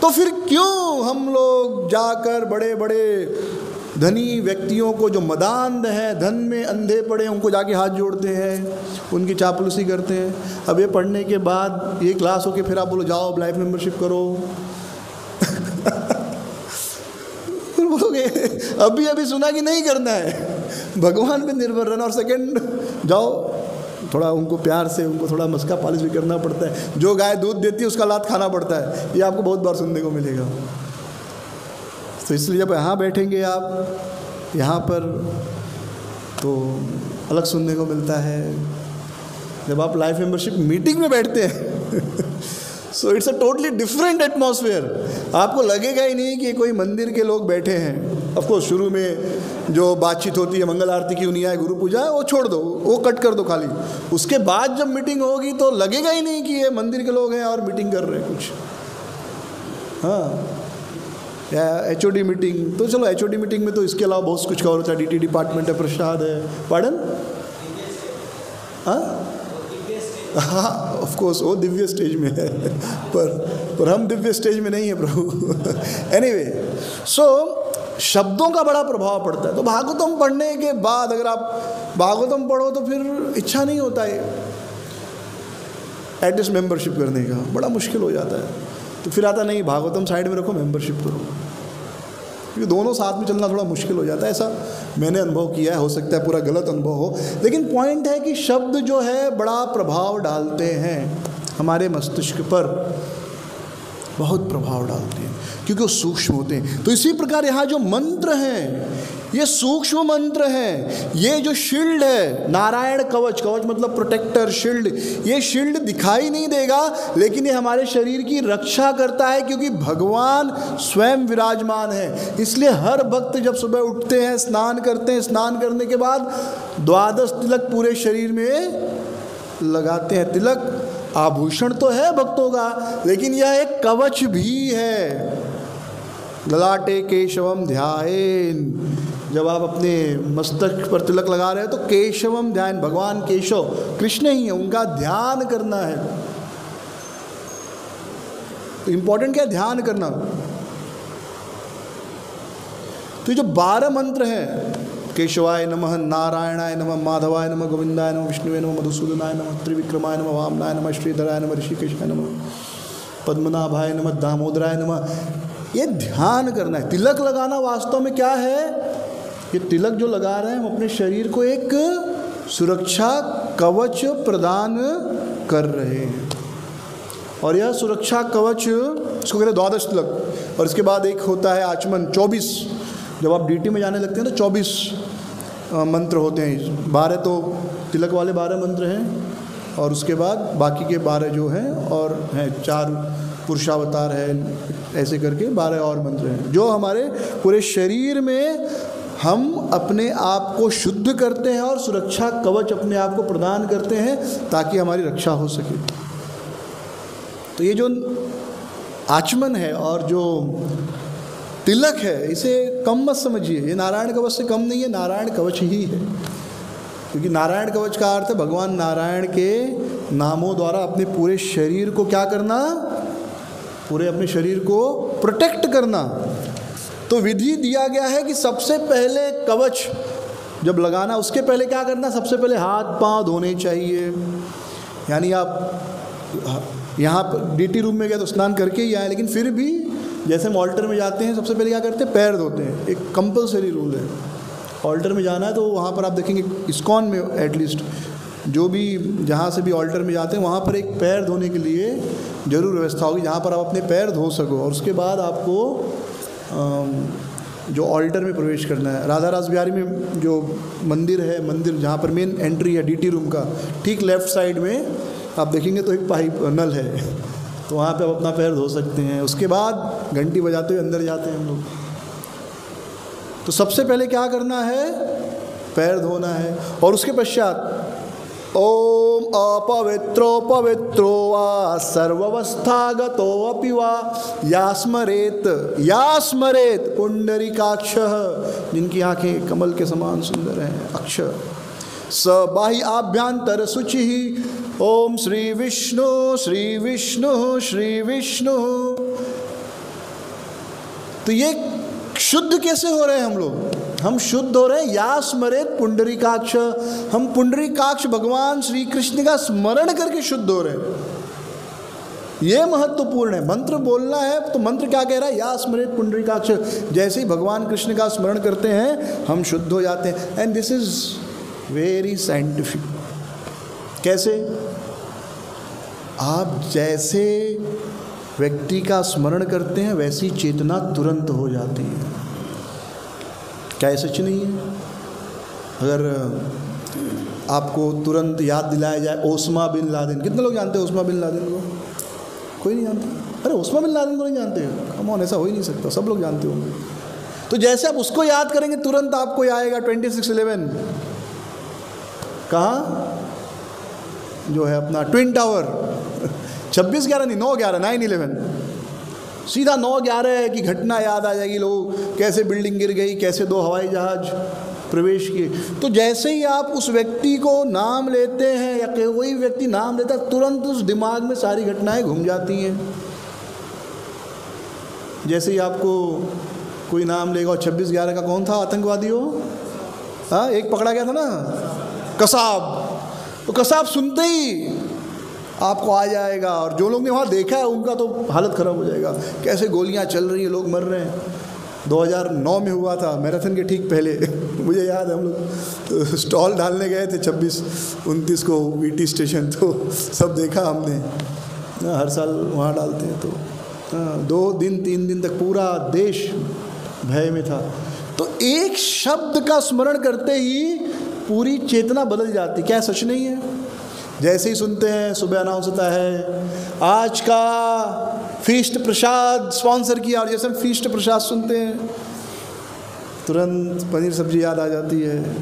तो फिर क्यों हम लोग जाकर बड़े बड़े धनी व्यक्तियों को, जो मदान्ध हैं, धन में अंधे पड़े, उनको जाके हाथ जोड़ते हैं, उनकी चापलूसी करते हैं? अब ये पढ़ने के बाद ये क्लास होके फिर आप बोलो जाओ अब लाइफ मेंबरशिप करो। फिर बोलोगे अभी अभी सुना कि नहीं करना है, भगवान पे निर्भर रहना। और सेकंड, जाओ थोड़ा उनको प्यार से, उनको थोड़ा मस्का पॉलिश भी करना पड़ता है। जो गाय दूध देती है उसका लात खाना पड़ता है, ये आपको बहुत बार सुनने को मिलेगा। तो इसलिए जब यहाँ बैठेंगे आप यहाँ पर, तो अलग सुनने को मिलता है। जब आप लाइफ मेंबरशिप मीटिंग में बैठते हैं so it's a totally different atmosphere. आपको लगेगा ही नहीं कि कोई मंदिर के लोग बैठे हैं। ऑफ कोर्स शुरू में जो बातचीत होती है, मंगल आरती की हुई है, गुरु पूजा है, वो छोड़ दो, वो कट कर दो खाली। उसके बाद जब मीटिंग होगी तो लगेगा ही नहीं कि ये मंदिर के लोग हैं और मीटिंग कर रहे हैं कुछ। हाँ, या HOD मीटिंग, तो चलो HOD मीटिंग में तो इसके अलावा बहुत कुछ कवर होता है। DT डिपार्टमेंट है, प्रसाद है, पार्डन, हाँ ऑफ कोर्स वो दिव्य स्टेज में है, पर हम दिव्य स्टेज में नहीं है प्रभु। एनीवे, सो शब्दों का बड़ा प्रभाव पड़ता है। तो भागवतम पढ़ने के बाद अगर आप भागवतम पढ़ो तो फिर इच्छा नहीं होता है एटलीस्ट मेंबरशिप करने का, बड़ा मुश्किल हो जाता है। तो फिर आता नहीं, भागवतम साइड में रखो, मेंबरशिप करो, क्योंकि दोनों साथ में चलना थोड़ा मुश्किल हो जाता है। ऐसा मैंने अनुभव किया है, हो सकता है पूरा गलत अनुभव हो, लेकिन पॉइंट है कि शब्द जो है बड़ा प्रभाव डालते हैं हमारे मस्तिष्क पर, बहुत प्रभाव डालते हैं क्योंकि वो सूक्ष्म होते हैं। तो इसी प्रकार यहाँ जो मंत्र हैं ये सूक्ष्म मंत्र हैं। ये जो शील्ड है, नारायण कवच, कवच मतलब प्रोटेक्टर, शील्ड, ये शील्ड दिखाई नहीं देगा लेकिन ये हमारे शरीर की रक्षा करता है, क्योंकि भगवान स्वयं विराजमान है। इसलिए हर भक्त जब सुबह उठते हैं, स्नान करते हैं, स्नान करने के बाद 12 तिलक पूरे शरीर में लगाते हैं। तिलक आभूषण तो है भक्तों का, लेकिन यह एक कवच भी है। ललाटे केशवम ध्यान, जब आप अपने मस्तक पर तिलक लगा रहे हैं तो केशवम ध्यान, भगवान केशव कृष्ण ही है, उनका ध्यान करना है। तो इंपॉर्टेंट क्या है? ध्यान करना। तो ये जो 12 मंत्र हैं, केशवाय नमः, नारायणाय नमः, माधवाय नमः, गोविंदाय नमः, विष्णुवे नमः, मधुसूदनाय नमः, त्रिविक्रमाय नमः, वामनाय नमः, श्रीधराय नमः, ऋषिकेशाय नमः, पद्मनाभाय नमः, दामोदराय नमः, ये ध्यान करना है। तिलक लगाना वास्तव में क्या है? ये तिलक जो लगा रहे हैं हम अपने शरीर को एक सुरक्षा कवच प्रदान कर रहे हैं, और यह सुरक्षा कवच, इसको कहते हैं 12 तिलक। और इसके बाद एक होता है आचमन, 24। जब आप DT में जाने लगते हैं तो 24 मंत्र होते हैं। 12 तो तिलक वाले 12 मंत्र हैं, और उसके बाद बाकी के 12 जो हैं और हैं, 4 पुरुषावतार है, ऐसे करके 12 और मंत्र हैं जो हमारे पूरे शरीर में हम अपने आप को शुद्ध करते हैं और सुरक्षा कवच अपने आप को प्रदान करते हैं ताकि हमारी रक्षा हो सके। तो ये जो आचमन है और जो तिलक है, इसे कम मत समझिए। ये नारायण कवच से कम नहीं है, नारायण कवच ही है। क्योंकि नारायण कवच का अर्थ है भगवान नारायण के नामों द्वारा अपने पूरे शरीर को क्या करना, पूरे अपने शरीर को प्रोटेक्ट करना। तो विधि दिया गया है कि सबसे पहले कवच जब लगाना, उसके पहले क्या करना, सबसे पहले हाथ पांव धोने चाहिए। यानी आप यहाँ पर DT रूम में गए तो स्नान करके ही आए, लेकिन फिर भी जैसे हम ऑल्टर में जाते हैं सबसे पहले क्या करते हैं, पैर धोते हैं, एक कंपलसरी रूल है। ऑल्टर में जाना है तो वहाँ पर आप देखेंगे इस्कॉन में एटलीस्ट जो भी जहाँ से भी ऑल्टर में जाते हैं वहाँ पर एक पैर धोने के लिए ज़रूर व्यवस्था होगी जहाँ पर आप अपने पैर धो सको, और उसके बाद आपको जो ऑल्टर में प्रवेश करना है। राधा रास बिहारी में जो मंदिर है, मंदिर जहाँ पर मेन एंट्री है डीटी रूम का, ठीक लेफ़्ट साइड में आप देखेंगे तो एक पाइप नल है, तो वहाँ पे आप अपना पैर धो सकते हैं। उसके बाद घंटी बजाते हुए अंदर जाते हैं हम लोग। तो सबसे पहले क्या करना है, पैर धोना है, और उसके पश्चात ओम अपवित्रो पवित्रो वा सर्वावस्थागतो अपि वा यास्मरेत पुंडरीकाक्षः, जिनकी आंखें कमल के समान सुंदर हैं, अक्ष स बाहि आभ्यंतर शुचिः ओम श्री विष्णु श्री विष्णु श्री विष्णु। तो ये शुद्ध कैसे हो रहे हैं हम लोग, हम शुद्ध हो रहे हैं या स्मरेत पुंडरीकाक्ष, हम पुंडरीकाक्ष भगवान श्री कृष्ण का स्मरण करके शुद्ध हो रहे हैं। ये महत्वपूर्ण है। मंत्र बोलना है तो मंत्र क्या कह रहा है, या स्मरेत पुंडरीकाक्ष, जैसे ही भगवान कृष्ण का स्मरण करते हैं हम शुद्ध हो जाते हैं। And this is very scientific. कैसे, आप जैसे व्यक्ति का स्मरण करते हैं वैसी चेतना तुरंत हो जाती है। क्या ये सच नहीं है? अगर आपको तुरंत याद दिलाया जाए ओस्मा बिन लादेन, कितने लोग जानते हैं ओस्मा बिन लादेन को? कोई नहीं जानता। अरे ओस्मा बिन लादेन को नहीं जानते? कम ऑन, ऐसा हो ही नहीं सकता, सब लोग जानते होंगे। तो जैसे आप उसको याद करेंगे तुरंत आपको आएगा 2611 कहाँ जो है अपना ट्विन टावर 26/11 नहीं 9/11 9/11, सीधा 9/11 की घटना याद आ जाएगी। लोग कैसे बिल्डिंग गिर गई, कैसे 2 हवाई जहाज प्रवेश किए। तो जैसे ही आप उस व्यक्ति को नाम लेते हैं या कोई व्यक्ति नाम लेता है, तुरंत उस दिमाग में सारी घटनाएं घूम जाती हैं। जैसे ही आपको कोई नाम लेगा, और 26/11 का कौन था आतंकवादी हो? हाँ, एक पकड़ा गया था ना, कसाब। तो कसाब सुनते ही आपको आ जाएगा, और जो लोग ने वहाँ देखा है उनका तो हालत ख़राब हो जाएगा। कैसे गोलियाँ चल रही हैं, लोग मर रहे हैं। 2009 में हुआ था, मैराथन के ठीक पहले मुझे याद है, हम लोग तो स्टॉल डालने गए थे 26-29 को वीटी स्टेशन, तो सब देखा हमने। हर साल वहाँ डालते हैं। तो 2 दिन 3 दिन तक पूरा देश भय में था। तो एक शब्द का स्मरण करते ही पूरी चेतना बदल जाती। क्या सच नहीं है? जैसे ही सुनते हैं सुबह अनाउंस होता है आज का फीस्ट प्रसाद स्पॉन्सर किया, और जैसे हम फीस्ट प्रसाद सुनते हैं तुरंत पनीर सब्जी याद आ जाती है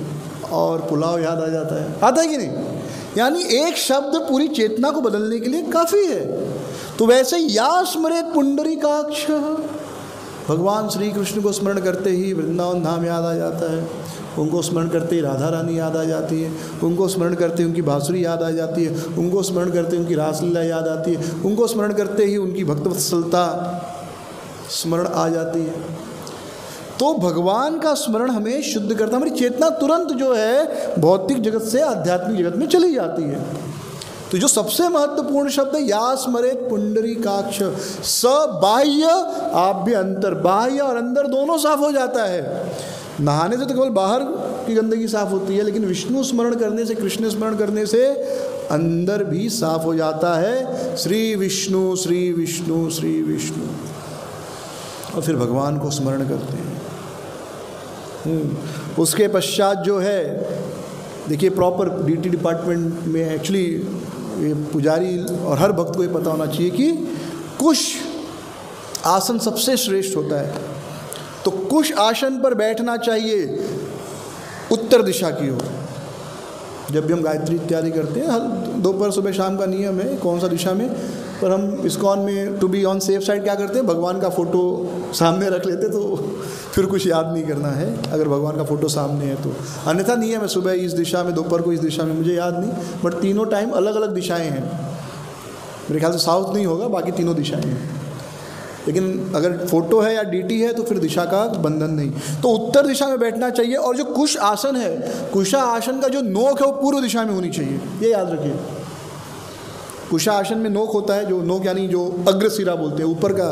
और पुलाव याद आ जाता है। आता है कि नहीं? यानी एक शब्द पूरी चेतना को बदलने के लिए काफ़ी है। तो वैसे या स्मरेत पुंडरीकाक्ष, भगवान श्री कृष्ण को स्मरण करते ही वृंदावन धाम याद आ जाता है, उनको स्मरण करते ही राधा रानी याद आ जाती है, उनको स्मरण करते ही उनकी बांसुरी याद आ जाती है, उनको स्मरण करते ही उनकी रासलीला याद आती है, उनको स्मरण करते ही उनकी भक्तवत्सलता स्मरण आ जाती है। तो भगवान का स्मरण हमें शुद्ध करता, हमारी चेतना तुरंत जो है भौतिक जगत से आध्यात्मिक जगत में चली जाती है। तो जो सबसे महत्वपूर्ण शब्द है या स्मरेत पुंडरीकाक्ष, स बाह्य आभ्यंतर, बाह्य और अंदर दोनों साफ हो जाता है। नहाने से तो केवल बाहर की गंदगी साफ होती है, लेकिन विष्णु स्मरण करने से, कृष्ण स्मरण करने से अंदर भी साफ हो जाता है। श्री विष्णु श्री विष्णु श्री विष्णु, और फिर भगवान को स्मरण करते हैं। उसके पश्चात जो है देखिए, प्रॉपर डीटी डिपार्टमेंट में एक्चुअली ये पुजारी और हर भक्त को ये पता होना चाहिए कि कुश आसन सबसे श्रेष्ठ होता है। तो कुश आसन पर बैठना चाहिए उत्तर दिशा की ओर। जब भी हम गायत्री इत्यादि करते हैं, दोपहर सुबह शाम का नियम है कौन सा दिशा में, पर हम इस्कॉन में to be on safe side क्या करते हैं, भगवान का फ़ोटो सामने रख लेते, तो फिर कुछ याद नहीं करना है अगर भगवान का फ़ोटो सामने है तो। अन्यथा नियम है सुबह इस दिशा में, दोपहर को इस दिशा में, मुझे याद नहीं, बट तीनों टाइम अलग अलग दिशाएं हैं। मेरे ख्याल से साउथ नहीं होगा, बाकी तीनों दिशाएं हैं। लेकिन अगर फोटो है या डीटी है तो फिर दिशा का बंधन नहीं। तो उत्तर दिशा में बैठना चाहिए। और जो कुश आसन है, कुशा आसन का जो नोक है वो पूर्व दिशा में होनी चाहिए, ये याद रखिए। कुशा आसन में नोक होता है, जो नोक यानी जो अग्रसिरा बोलते हैं, ऊपर का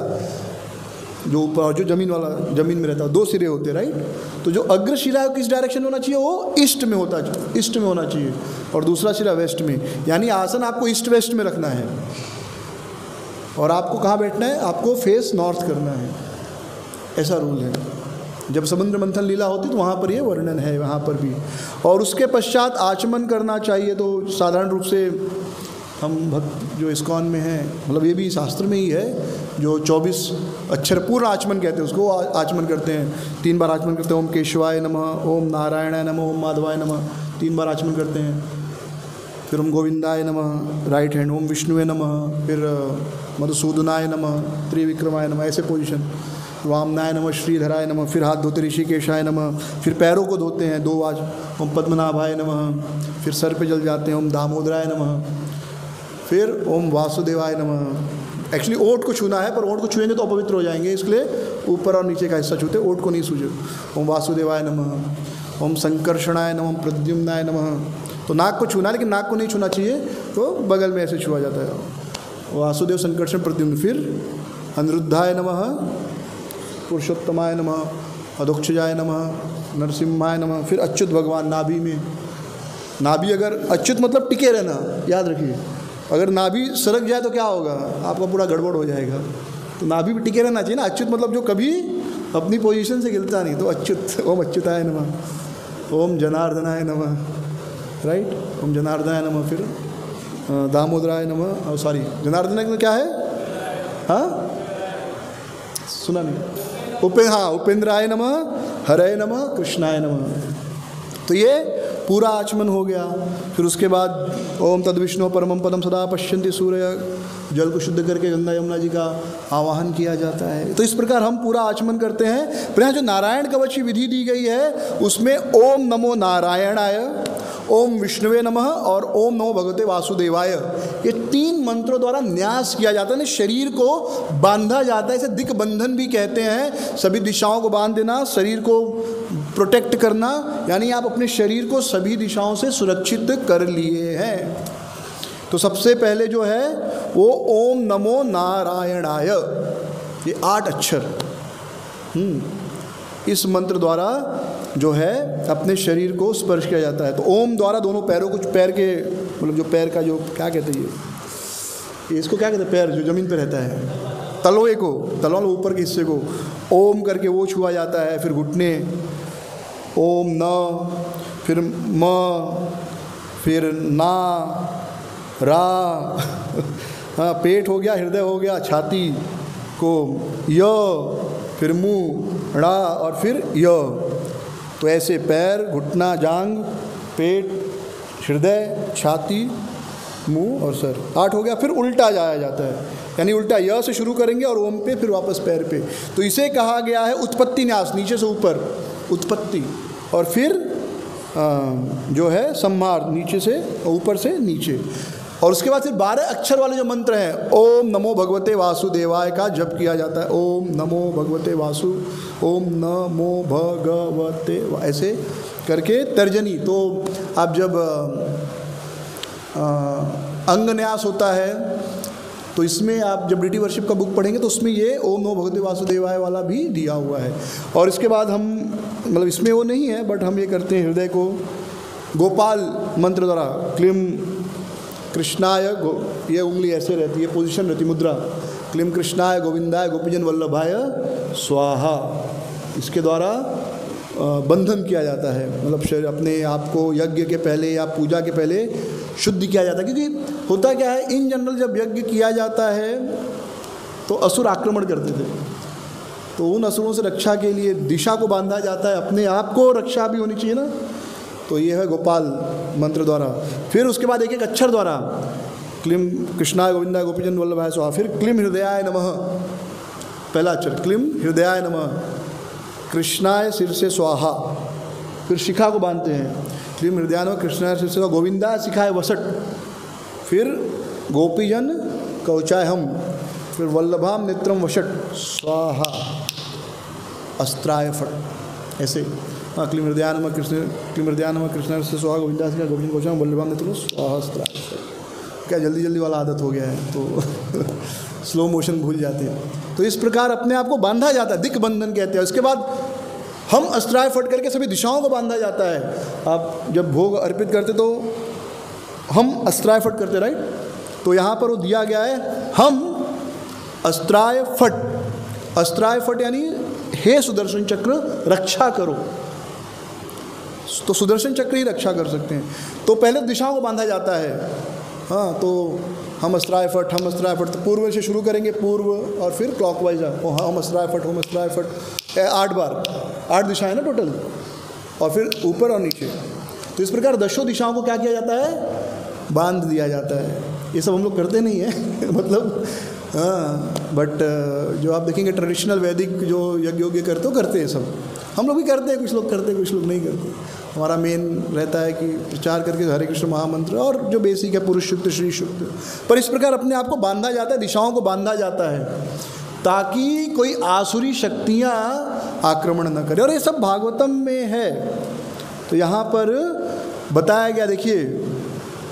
जो ऊपर जो जमीन में रहता है, 2 सिरे होते हैं, राइट। तो जो अग्र शिरा किस डायरेक्शन में होना चाहिए, वो ईस्ट में होना चाहिए, और दूसरा शिरा वेस्ट में। यानी आसन आपको ईस्ट वेस्ट में रखना है, और आपको कहाँ बैठना है, आपको फेस नॉर्थ करना है, ऐसा रूल है। जब समुद्र मंथन लीला होती तो वहाँ पर ये वर्णन है, वहाँ पर भी। और उसके पश्चात आचमन करना चाहिए। तो साधारण रूप से हम भक्त जो इस्कॉन में हैं, मतलब ये भी शास्त्र में ही है, जो 24 अक्षर पूर्ण आचमन कहते हैं उसको, आचमन करते हैं। 3 बार आचमन करते हैं, ओम केशवाय नमः, ओम नारायणाय नमः, ओम माधवाय नमः, 3 बार आचमन करते हैं। फिर ओम गोविंदाय नमः राइट हैंड, ओम विष्णुवे नमः, फिर मधुसूदनाय नमः, त्रिविक्रमाय नमः, ऐसे पोजीशन। वामनाय नमः, श्रीधराय नमः, फिर हाथ धोते ऋषिकेशाय नमः, फिर पैरों को धोते हैं 2 बार, ओम पद्मनाभाय नमः, फिर सर पे जल जाते हैं, ओम दामोदराय नमः, फिर ओम वासुदेवाय नमः। एक्चुअली ओठ को छूना है, पर ओठ को छूएंगे तो अपवित्र हो जाएंगे, इसलिए ऊपर और नीचे का हिस्सा छूते, ओठ को नहीं छूझे। ओम वासुदेवाय नमः, ओम संकर्षणाय नमः, प्रद्युम्नाय नमः। तो नाक को छूना, लेकिन नाक को नहीं छूना चाहिए, तो बगल में ऐसे छुआ जाता है। वासुदेव, संकर्षण, प्रद्युम्न। फिर अनिरुद्धाय नमः, पुरुषोत्तमाय नमः, अधोक्षजाय नमः, नरसिम्हाय नमः। फिर अच्युत भगवान, नाभि में। नाभि अगर अच्युत मतलब टिके रहना, याद रखिए। अगर नाभि सरक जाए तो क्या होगा, आपका पूरा गड़बड़ हो जाएगा। तो नाभि भी टिके रहना चाहिए ना। अच्युत मतलब जो कभी अपनी पोजीशन से गिरता नहीं, तो अच्युत। ओम अच्युताय नमः, ओम जनार्दनाय नमः, राइट, ओम जनार्दनाय नमः। फिर दामोदराय नमः, सॉरी जनार्दनाय क्या है, हाँ सुना नहीं, उपेंद्राय नमः, हरे नमः, कृष्णाय नमः। तो ये पूरा आचमन हो गया। फिर उसके बाद ओम तद विष्णु परमं पदम सदा पश्यन्ति सूर्य, जल को शुद्ध करके गंगा यमुना जी का आवाहन किया जाता है। तो इस प्रकार हम पूरा आचमन करते हैं। पर यहाँ जो नारायण कवच की विधि दी गई है, उसमें ओम नमो नारायणाय, ओम विष्णुवे नमः और ओम नमो भगवते वासुदेवाय, ये 3 मंत्रों द्वारा न्यास किया जाता है, शरीर को बांधा जाता है। इसे दिक्बंधन भी कहते हैं। सभी दिशाओं को बांध देना, शरीर को प्रोटेक्ट करना, यानी आप अपने शरीर को सभी दिशाओं से सुरक्षित कर लिए हैं। तो सबसे पहले जो है वो ओम नमो नारायणाय, ये 8 अक्षर इस मंत्र द्वारा जो है अपने शरीर को स्पर्श किया जाता है। तो ओम द्वारा दोनों पैरों को, पैर के मतलब जो पैर का जो क्या कहते हैं, ये इसको क्या कहते हैं, पैर जो ज़मीन पे रहता है, तलवे को, तलवा ऊपर के हिस्से को ओम करके वो छुआ जाता है। फिर घुटने ओम न, फिर म, फिर ना, रा, हाँ पेट हो गया, हृदय हो गया, छाती को य, फिर मुँह ड़ा और फिर य। तो ऐसे पैर, घुटना, जांग, पेट, हृदय, छाती, मुंह और सर, 8 हो गया। फिर उल्टा जाया जाता है, यानी उल्टा य से शुरू करेंगे और ओम पे, फिर वापस पैर पे। तो इसे कहा गया है उत्पत्ति न्यास, नीचे से ऊपर उत्पत्ति, और फिर जो है संहार, नीचे से ऊपर से नीचे। और उसके बाद फिर 12 अक्षर वाले जो मंत्र हैं, ओम नमो भगवते वासुदेवाय का जप किया जाता है। ओम नमो भगवते वासु, ओम नमो भगवते, ऐसे करके तर्जनी। तो आप जब अंगन्यास होता है तो इसमें आप जब डिटी वर्शिप का बुक पढ़ेंगे तो उसमें ये ओम नमो भगवते वासुदेवाय वाला भी दिया हुआ है। और इसके बाद हम, मतलब इसमें वो नहीं है, बट हम ये करते हैं हृदय को गोपाल मंत्र द्वारा, क्लीम कृष्णाय, ये उंगली ऐसे रहती है, पोजीशन रहती, मुद्रा, क्लीम कृष्णाय गोविंदाय गोपीजन वल्लभाय स्वाहा, इसके द्वारा बंधन किया जाता है। मतलब शरीर अपने आप को यज्ञ के पहले या पूजा के पहले शुद्ध किया जाता है। क्योंकि होता क्या है, इन जनरल जब यज्ञ किया जाता है तो असुर आक्रमण करते थे, तो उन असुरों से रक्षा के लिए दिशा को बांधा जाता है, अपने आप को रक्षा भी होनी चाहिए ना। तो ये है गोपाल मंत्र द्वारा। फिर उसके बाद एक एक अक्षर द्वारा, क्लीम कृष्णाय गोविंदाय गोपीजन वल्लभाय स्वाहा, फिर क्लीम हृदयाय नमः, पहला अक्षर क्लीम हृदयाय नमः, कृष्णाय सिर से स्वाहा, फिर शिखा को बांधते हैं, क्लीम हृदयाय नमः कृष्णाय सिर से, गोविंदा शिखाय वसट, फिर गोपीजन कवचाय हम, फिर वल्लभाम नेत्रम वशट स्वाहा अस्त्राय फट, ऐसे। हाँ, क्लीम हृदयाय नमः कृष्ण, क्लीम हृदयाय नमः कृष्णाय से स्वाहा, गोविंदा शिखाय गोपीजन कवचाय वल्लभाम नेत्रम स्वाहा अस्त्राय। क्या जल्दी जल्दी वाला आदत हो गया है तो स्लो मोशन भूल जाते हैं। तो इस प्रकार अपने आप को बांधा जाता है, दिक् बंधन कहते हैं। उसके बाद हम अस्त्राय फट करके सभी दिशाओं को बांधा जाता है। आप जब भोग अर्पित करते तो हम अस्त्राय फट करते, राइट। तो यहाँ पर वो दिया गया है, हम अस्त्राय फट। अस्त्राय फट यानी हे सुदर्शन चक्र रक्षा करो। तो सुदर्शन चक्र ही रक्षा कर सकते हैं। तो पहले दिशाओं को बांधा जाता है। हाँ, तो हम अस्त्राय फट, हम अस्त्राय फट, तो पूर्व से शुरू करेंगे, पूर्व और फिर क्लॉकवाइज हम अस्त्राय फट, हम अस्त्राय फट 8 बार, 8 दिशाएं ना टोटल, और फिर ऊपर और नीचे। तो इस प्रकार 10 दिशाओं को क्या किया जाता है, बांध दिया जाता है। ये सब हम लोग करते नहीं हैं मतलब हाँ, बट जो आप देखेंगे ट्रेडिशनल वैदिक जो यज्ञ योग्य करते हैं सब, हम लोग भी करते हैं, कुछ लोग करते हैं, कुछ लोग नहीं करते। हमारा मेन रहता है कि प्रचार करके हरे कृष्ण महामंत्र और जो बेसिक है पुरुष सूक्त, श्री सूक्त। पर इस प्रकार अपने आप को बांधा जाता है, दिशाओं को बांधा जाता है, ताकि कोई आसुरी शक्तियाँ आक्रमण न करे। और ये सब भागवतम में है। तो यहाँ पर बताया गया, देखिए,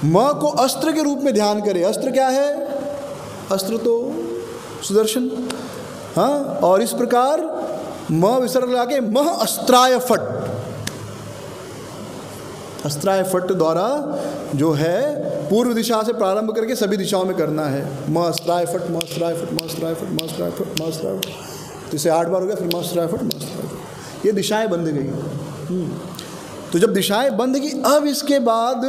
म को अस्त्र के रूप में ध्यान करे। अस्त्र क्या है, अस्त्र तो सुदर्शन। हाँ, और इस प्रकार म विसर्ग लगा के मह अस्त्राय फट, अस्त्राय फट द्वारा जो है पूर्व दिशा से प्रारंभ करके सभी दिशाओं में करना है। म अस्त्राय फट, म अस्त्राय फट, म अस्त्राय फट, म अस्त्राय फट, म अस्त्राय फट। तो इसे 8 बार हो गया, फिर म अस्त्राय फट, म अस्त्राय फट। ये दिशाएं बंध गई। तो जब दिशाएं बंध गई, अब इसके बाद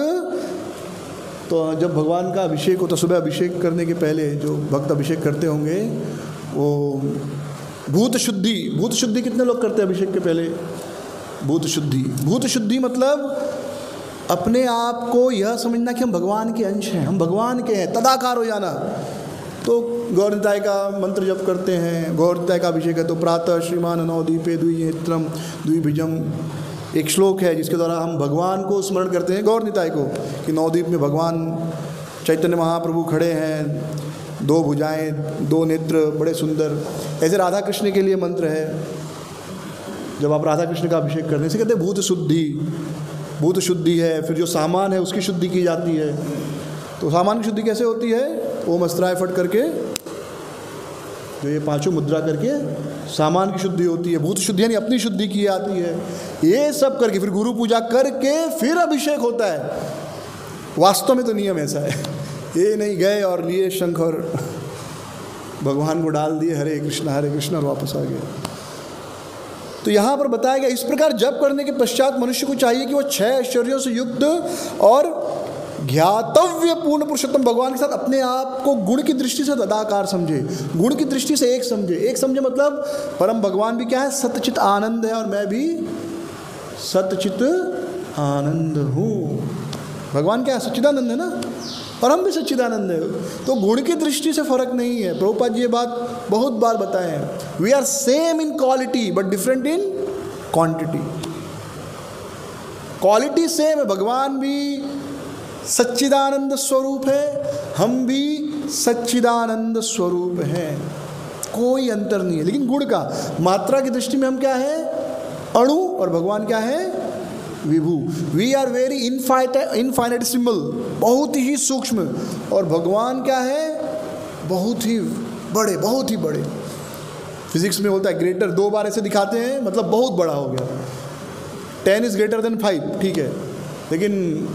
तो जब भगवान का अभिषेक होता, सुबह अभिषेक करने के पहले जो भक्त अभिषेक करते होंगे, वो भूत शुद्धि। भूत शुद्धि कितने लोग करते हैं अभिषेक के पहले? भूत शुद्धि। भूत शुद्धि मतलब अपने आप को यह समझना कि हम भगवान के अंश हैं, हम भगवान के हैं, तदाकार हो जाना। तो गौरनिताय का मंत्र जप करते हैं, गौरनिताय का अभिषेक है तो प्रातः श्रीमान नवदीपे द्विनेत्रम द्विभुजम, एक श्लोक है जिसके द्वारा हम भगवान को स्मरण करते हैं, गौरनिताय को, कि नवदीप में भगवान चैतन्य महाप्रभु खड़े हैं, 2 भुजाएं, 2 नेत्र, बड़े सुंदर। ऐसे राधा कृष्ण के लिए मंत्र है, जब आप राधा कृष्ण का अभिषेक करने से कहते हैं भूत शुद्धि। भूत शुद्धि है, फिर जो सामान है उसकी शुद्धि की जाती है। तो सामान की शुद्धि कैसे होती है? ओम अस्त्राय फट करके जो ये 5 मुद्रा करके सामान की शुद्धि होती है। भूत शुद्धि यानी अपनी शुद्धि की जाती है। ये सब करके फिर गुरु पूजा करके फिर अभिषेक होता है। वास्तव में तो नियम ऐसा है, ये नहीं गए और लिए शंख और भगवान को डाल दिए हरे कृष्ण और वापस आ गए। तो यहाँ पर बताया गया, इस प्रकार जप करने के पश्चात मनुष्य को चाहिए कि वो 6 ऐश्वर्यों से युक्त और ज्ञातव्य पूर्ण पुरुषोत्तम भगवान के साथ अपने आप को गुण की दृष्टि से तदाकार समझे। गुण की दृष्टि से एक समझे। एक समझे मतलब परम भगवान भी क्या है? सतचित आनंद है, और मैं भी सतचित आनंद हूँ। भगवान क्या है? सच्चिदानंद है ना, और हम भी सच्चिदानंद है। तो गुण की दृष्टि से फर्क नहीं है। प्रभुपाद जी ये बात बहुत बार बताए हैं, we are same in quality but different in quantity. Quality same है, भगवान भी सच्चिदानंद स्वरूप है, हम भी सच्चिदानंद स्वरूप हैं, कोई अंतर नहीं है। लेकिन गुण का मात्रा की दृष्टि में हम क्या है? अणु, और भगवान क्या है? विभू। वी आर वेरी इनफाइनेटिसिमल, बहुत ही सूक्ष्म, और भगवान क्या है? बहुत ही बड़े, बहुत ही बड़े। फिजिक्स में होता है ग्रेटर, 2 बार ऐसे दिखाते हैं मतलब बहुत बड़ा हो गया। 10 इज ग्रेटर देन 5, ठीक है, लेकिन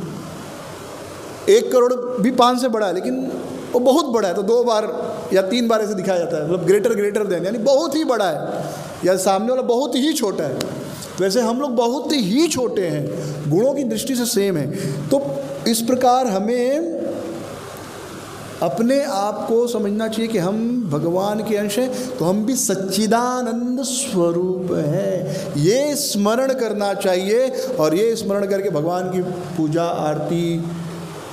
1 करोड़ भी 5 से बड़ा है, लेकिन वो बहुत बड़ा है, तो 2 बार या 3 बार ऐसे दिखाया जाता है, मतलब ग्रेटर देन, यानी बहुत ही बड़ा है, या सामने वाला बहुत ही छोटा है। वैसे हम लोग बहुत ही छोटे हैं, गुणों की दृष्टि से सेम है। तो इस प्रकार हमें अपने आप को समझना चाहिए कि हम भगवान के अंश हैं, तो हम भी सच्चिदानंद स्वरूप हैं, ये स्मरण करना चाहिए। और ये स्मरण करके भगवान की पूजा आरती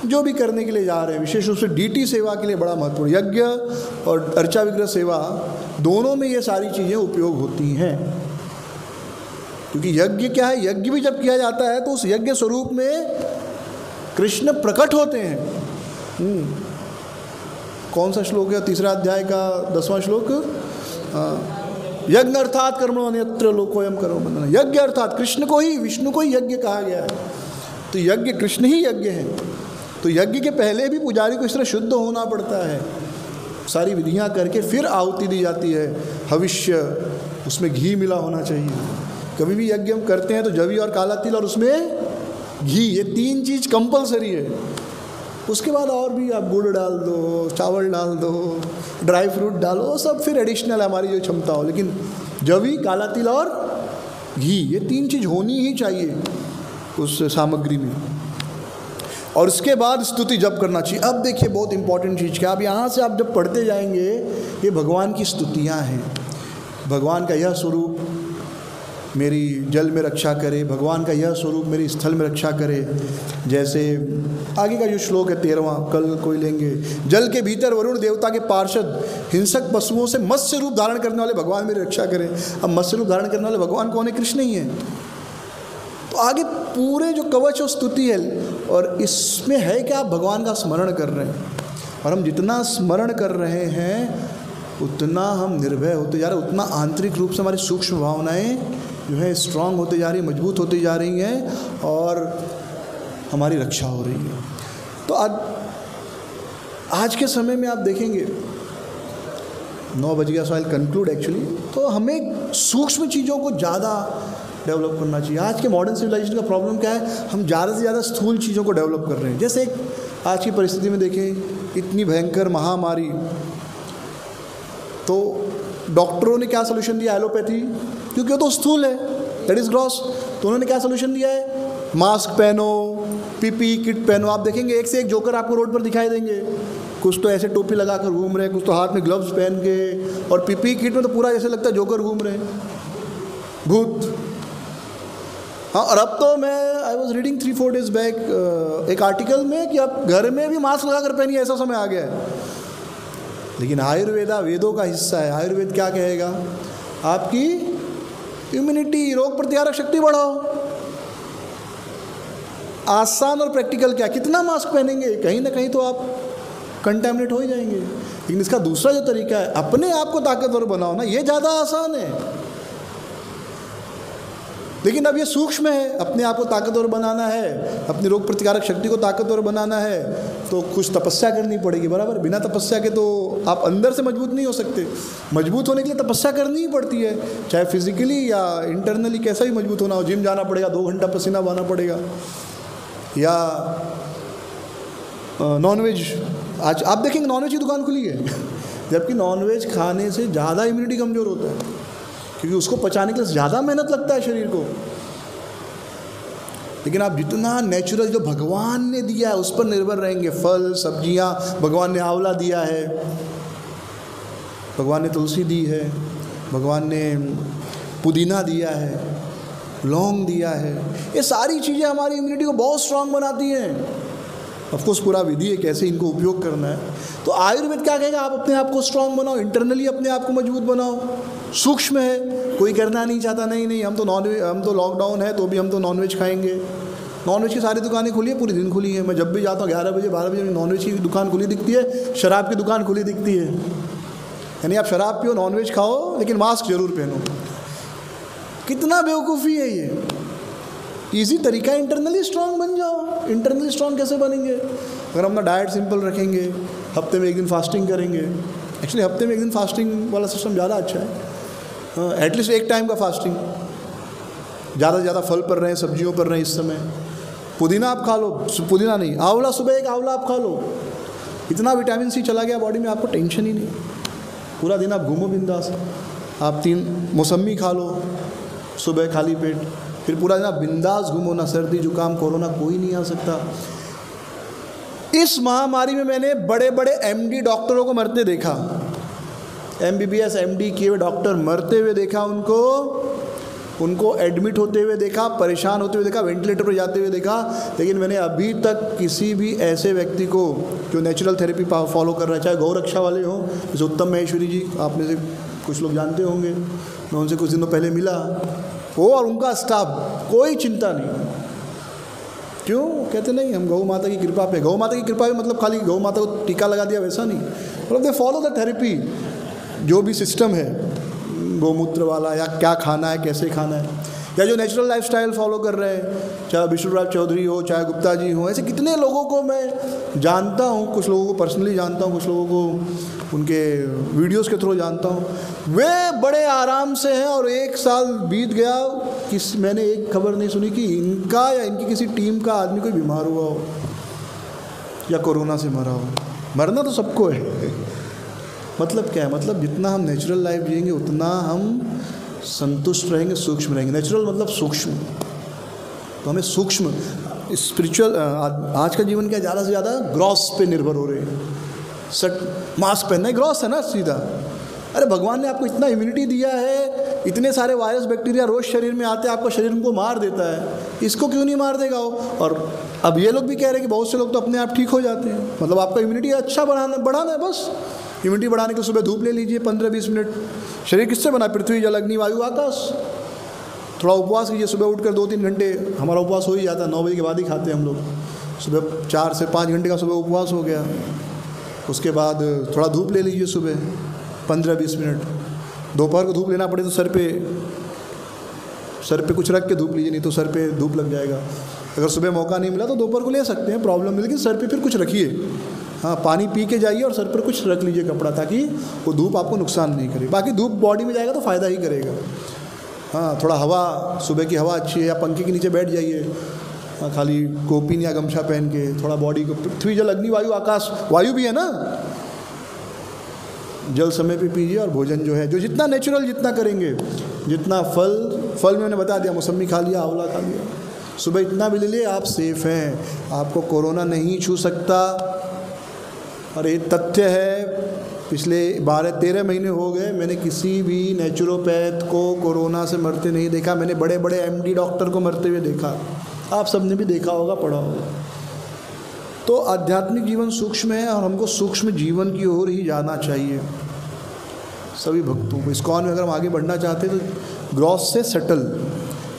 जो भी करने के लिए जा रहे हैं, विशेष रूप से डीटी सेवा के लिए बड़ा महत्वपूर्ण, यज्ञ और अर्चा विग्रह सेवा दोनों में ये सारी चीज़ें उपयोग होती हैं। क्योंकि यज्ञ क्या है? यज्ञ भी जब किया जाता है तो उस यज्ञ स्वरूप में कृष्ण प्रकट होते हैं। कौन सा श्लोक है? 3 अध्याय का 10वां श्लोक, यज्ञ अर्थात कर्मणो अन्यत्र लोकोयम कर्म बंधन। यज्ञ अर्थात कृष्ण को ही, विष्णु को ही यज्ञ कहा गया है। तो यज्ञ, कृष्ण ही यज्ञ है। तो यज्ञ के पहले भी पुजारी को इस तरह शुद्ध होना पड़ता है। सारी विधियां करके फिर आहुति दी जाती है। हविष्य, उसमें घी मिला होना चाहिए। कभी भी यज्ञ हम करते हैं तो जवी और काला तिल और उसमें घी, ये 3 चीज़ कंपलसरी है। उसके बाद और भी आप गुड़ डाल दो, चावल डाल दो, ड्राई फ्रूट डालो, सब फिर एडिशनल है हमारी जो क्षमता हो, लेकिन जवी, काला तिल और घी, ये 3 चीज़ होनी ही चाहिए उस सामग्री में। और उसके बाद स्तुति जप करना चाहिए। अब देखिए बहुत इंपॉर्टेंट चीज़ क्या, अब यहाँ से आप जब पढ़ते जाएंगे, ये भगवान की स्तुतियाँ हैं। भगवान का यह स्वरूप मेरी जल में रक्षा करे, भगवान का यह स्वरूप मेरी स्थल में रक्षा करे। जैसे आगे का जो श्लोक है 13वां, कल कोई लेंगे। जल के भीतर वरुण देवता के पार्षद हिंसक पशुओं से मत्स्य रूप धारण करने वाले भगवान मेरी रक्षा करें। अब मत्स्य रूप धारण करने वाले भगवान कौन है? कृष्ण ही है। तो आगे पूरे जो कवच और स्तुति है, और इसमें है कि आप भगवान का स्मरण कर रहे हैं, और हम जितना स्मरण कर रहे हैं उतना हम निर्भय होते जा रहे हैं, उतना आंतरिक रूप से हमारी सूक्ष्म भावनाएं जो है स्ट्रांग होते जा रही हैं, मजबूत होती जा रही हैं, और हमारी रक्षा हो रही है। तो आज के समय में आप देखेंगे 9 बज गया, सो आई कंक्लूड एक्चुअली। तो हमें सूक्ष्म चीज़ों को ज़्यादा डेवलप करना चाहिए। आज के मॉडर्न सिविलाइजेशन का प्रॉब्लम क्या है, हम ज़्यादा से ज़्यादा स्थूल चीज़ों को डेवलप कर रहे हैं। जैसे एक आज की परिस्थिति में देखें, इतनी भयंकर महामारी, तो डॉक्टरों ने क्या सोल्यूशन दिया? एलोपैथी, क्योंकि वो तो स्थूल है, दैट इज़ ग्रॉस। तो उन्होंने क्या सोल्यूशन दिया है? मास्क पहनो, पीपी किट पहनो। आप देखेंगे एक से एक जोकर आपको रोड पर दिखाई देंगे। कुछ तो ऐसे टोपी लगाकर घूम रहे हैं, कुछ तो हाथ में ग्लव्स पहन के, और पीपी किट में तो पूरा ऐसे लगता है जोकर घूम रहे हैं, भूत। हाँ, और अब तो मैं I was reading 3-4 days back एक आर्टिकल में कि अब घर में भी मास्क लगाकर पहनिए, ऐसा समय आ गया है। लेकिन आयुर्वेदा वेदों का हिस्सा है। आयुर्वेद क्या कहेगा? आपकी इम्यूनिटी, रोग प्रतिकारक शक्ति बढ़ाओ। आसान और प्रैक्टिकल क्या, कितना मास्क पहनेंगे? कहीं ना कहीं तो आप कंटेमिनेट हो ही जाएंगे। लेकिन इसका दूसरा जो तरीका है, अपने आप को ताकतवर बनाओ ना, ये ज़्यादा आसान है। लेकिन अब ये सूक्ष्म है, अपने आप को ताकतवर बनाना है, अपनी रोग प्रतिकारक शक्ति को ताकतवर बनाना है, तो कुछ तपस्या करनी पड़ेगी, बराबर। बिना तपस्या के तो आप अंदर से मजबूत नहीं हो सकते। मजबूत होने के लिए तपस्या करनी ही पड़ती है, चाहे फिजिकली या इंटरनली कैसा भी मजबूत होना हो। जिम जाना पड़ेगा, 2 घंटा पसीना बहाना पड़ेगा। या नॉनवेज, आज आप देखेंगे नॉनवेज की दुकान खुली है, जबकि नॉनवेज खाने से ज़्यादा इम्यूनिटी कमज़ोर होता है, क्योंकि उसको पचाने के लिए ज़्यादा मेहनत लगता है शरीर को। लेकिन आप जितना नेचुरल जो भगवान ने दिया है उस पर निर्भर रहेंगे, फल सब्जियां, भगवान ने आंवला दिया है, भगवान ने तुलसी दी है, भगवान ने पुदीना दिया है, लौंग दिया है, ये सारी चीज़ें हमारी इम्यूनिटी को बहुत स्ट्रांग बनाती हैं। ऑफकोर्स पूरा विधि है कैसे इनको उपयोग करना है। तो आयुर्वेद क्या कहेगा? आप अपने आप को स्ट्रांग बनाओ, इंटरनली अपने आप को मजबूत बनाओ। सूक्ष्म है, कोई करना नहीं चाहता, नहीं हम तो लॉकडाउन है तो भी हम तो नॉनवेज खाएंगे। नॉनवेज की सारी दुकानें खुली है, पूरे दिन खुली है। मैं जब भी जाता हूँ 11 बजे 12 बजे नॉनवेज की दुकान खुली दिखती है, शराब की दुकान खुली दिखती है। यानी आप शराब पियो, नॉनवेज खाओ, लेकिन मास्क जरूर पहनो। कितना बेवकूफ़ी है ये। ईजी तरीका, इंटरनली स्ट्रांग बन जाओ। इंटरनली स्ट्रांग कैसे बनेंगे? अगर हम अपना डाइट सिंपल रखेंगे, हफ्ते में 1 दिन फास्टिंग करेंगे। एक्चुअली हफ्ते में 1 दिन फास्टिंग वाला सिस्टम ज़्यादा अच्छा है। एटलीस्ट 1 टाइम का फास्टिंग, ज़्यादा से ज़्यादा फल पर रहें, सब्जियों पर रहें। इस समय पुदीना आप खा लो, पुदीना नहीं, आंवला, सुबह 1 आंवला आप खा लो। इतना विटामिन सी चला गया बॉडी में, आपको टेंशन ही नहीं। पूरा दिन आप घूमो बिंदास। आप 3 मौसमी खा लो सुबह खाली पेट, फिर पूरा दिन आप बिंदास घूमो। ना सर्दी जुकाम कोरोना कोई नहीं आ सकता। इस महामारी में मैंने बड़े बड़े MD डॉक्टरों को मरते देखा, MBBS MD किए हुए डॉक्टर मरते हुए देखा, उनको एडमिट होते हुए देखा, परेशान होते हुए देखा, वेंटिलेटर पर जाते हुए देखा। लेकिन मैंने अभी तक किसी भी ऐसे व्यक्ति को जो नेचुरल थेरेपी फॉलो कर रहा है, चाहे गौरक्षा वाले हों, जैसे उत्तम महेश्वरी जी, आप में से कुछ लोग जानते होंगे, मैं उनसे कुछ दिनों पहले मिला, वो और उनका स्टाफ, कोई चिंता नहीं। क्यों? कहते नहीं, हम गौ माता की कृपा पे। गौ माता की कृपा पे मतलब खाली गौ माता को टीका लगा दिया वैसा नहीं, मतलब दे फॉलो द थेरेपी, जो भी सिस्टम है गौमूत्र वाला, या क्या खाना है, कैसे खाना है, या जो नेचुरल लाइफस्टाइल फॉलो कर रहे हैं, चाहे विष्णुराज चौधरी हो, चाहे गुप्ता जी हो, ऐसे कितने लोगों को मैं जानता हूँ। कुछ लोगों को पर्सनली जानता हूँ, कुछ लोगों को उनके वीडियोस के थ्रू जानता हूँ, वे बड़े आराम से हैं। और 1 साल बीत गया, मैंने एक खबर नहीं सुनी कि इनका या इनकी किसी टीम का आदमी कोई बीमार हुआ हो या कोरोना से मरा हो। मरना तो सबको है, मतलब क्या है, मतलब जितना हम नेचुरल लाइफ जिएंगे उतना हम संतुष्ट रहेंगे, सूक्ष्म रहेंगे। नेचुरल मतलब सूक्ष्म, तो हमें सूक्ष्म स्पिरिचुअल। आज का जीवन क्या ज़्यादा से ज़्यादा ग्रॉस पे निर्भर हो रहे हैं। मास्क पहनना है, ग्रॉस है ना सीधा। अरे भगवान ने आपको इतना इम्यूनिटी दिया है, इतने सारे वायरस बैक्टीरिया रोज़ शरीर में आते हैं, आपका शरीर उनको मार देता है, इसको क्यों नहीं मार देगा वो। और अब ये लोग भी कह रहे हैं कि बहुत से लोग तो अपने आप ठीक हो जाते हैं। मतलब आपका इम्यूनिटी अच्छा बढ़ाना है बस। इम्यूनिटी बढ़ाने के लिए सुबह धूप ले लीजिए 15-20 मिनट। शरीर किससे बना? पृथ्वी, जल, अग्नि, वायु, आकाश। थोड़ा उपवास कीजिए, सुबह उठकर 2-3 घंटे, हमारा उपवास हो ही जाता है, 9 बजे के बाद ही खाते हैं हम लोग। सुबह 4 से 5 घंटे का सुबह उपवास हो गया। उसके बाद थोड़ा धूप ले लीजिए सुबह 15-20 मिनट। दोपहर को धूप लेना पड़े तो सर पे कुछ रख के धूप लीजिए, नहीं तो सर पे धूप लग जाएगा। अगर सुबह मौका नहीं मिला तो दोपहर को ले सकते हैं, प्रॉब्लम नहीं, लेकिन सर पे फिर कुछ रखिए। हाँ, पानी पी के जाइए और सर पर कुछ रख लीजिए कपड़ा, ताकि वो धूप आपको नुकसान नहीं करे। बाकी धूप बॉडी में जाएगा तो फ़ायदा ही करेगा। हाँ, थोड़ा हवा, सुबह की हवा अच्छी है, या पंखे के नीचे बैठ जाइए, खाली कोपिन या गमछा पहन के थोड़ा बॉडी को। पृथ्वी, जल, अग्नि, वायु, आकाश, वायु भी है ना। जल समय पे पीजिए और भोजन जो है, जो जितना नेचुरल जितना करेंगे, जितना फल में मैंने बता दिया, मौसमी खा लिया, आंवला खा लिया, सुबह इतना भी ले लिए, आप सेफ हैं, आपको कोरोना नहीं छू सकता। और ये तथ्य है, पिछले 12-13 महीने हो गए, मैंने किसी भी नेचुरोपैथ को कोरोना से मरते नहीं देखा। मैंने बड़े बड़े MD डॉक्टर को मरते हुए देखा, आप सबने भी देखा होगा, पढ़ा होगा। तो आध्यात्मिक जीवन सूक्ष्म है और हमको सूक्ष्म जीवन की ओर ही जाना चाहिए सभी भक्तों को। इस्कॉन में अगर हम आगे बढ़ना चाहते हैं तो ग्रॉस से सटल,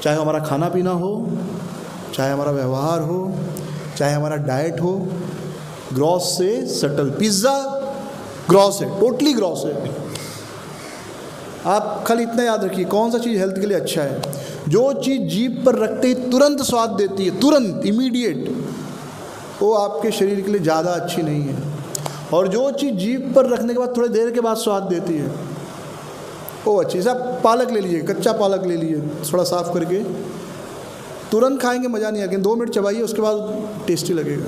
चाहे हमारा खाना पीना हो, चाहे हमारा व्यवहार हो, चाहे हमारा डाइट हो, ग्रॉस से सटल। पिज़्ज़ा ग्रॉस है, टोटली ग्रॉस है। आप खाली इतना याद रखिए, कौन सा चीज़ हेल्थ के लिए अच्छा है। जो चीज़ जीभ पर रखते ही तुरंत स्वाद देती है, तुरंत इमीडिएट, वो आपके शरीर के लिए ज़्यादा अच्छी नहीं है। और जो चीज़ जीभ पर रखने के बाद थोड़ी देर के बाद स्वाद देती है, वो अच्छी। जैसे आप पालक ले लीजिए, कच्चा पालक ले लीजिए, थोड़ा साफ़ करके, तुरंत खाएंगे मज़ा नहीं आएगा, 2 मिनट चबाइए, उसके बाद टेस्टी लगेगा।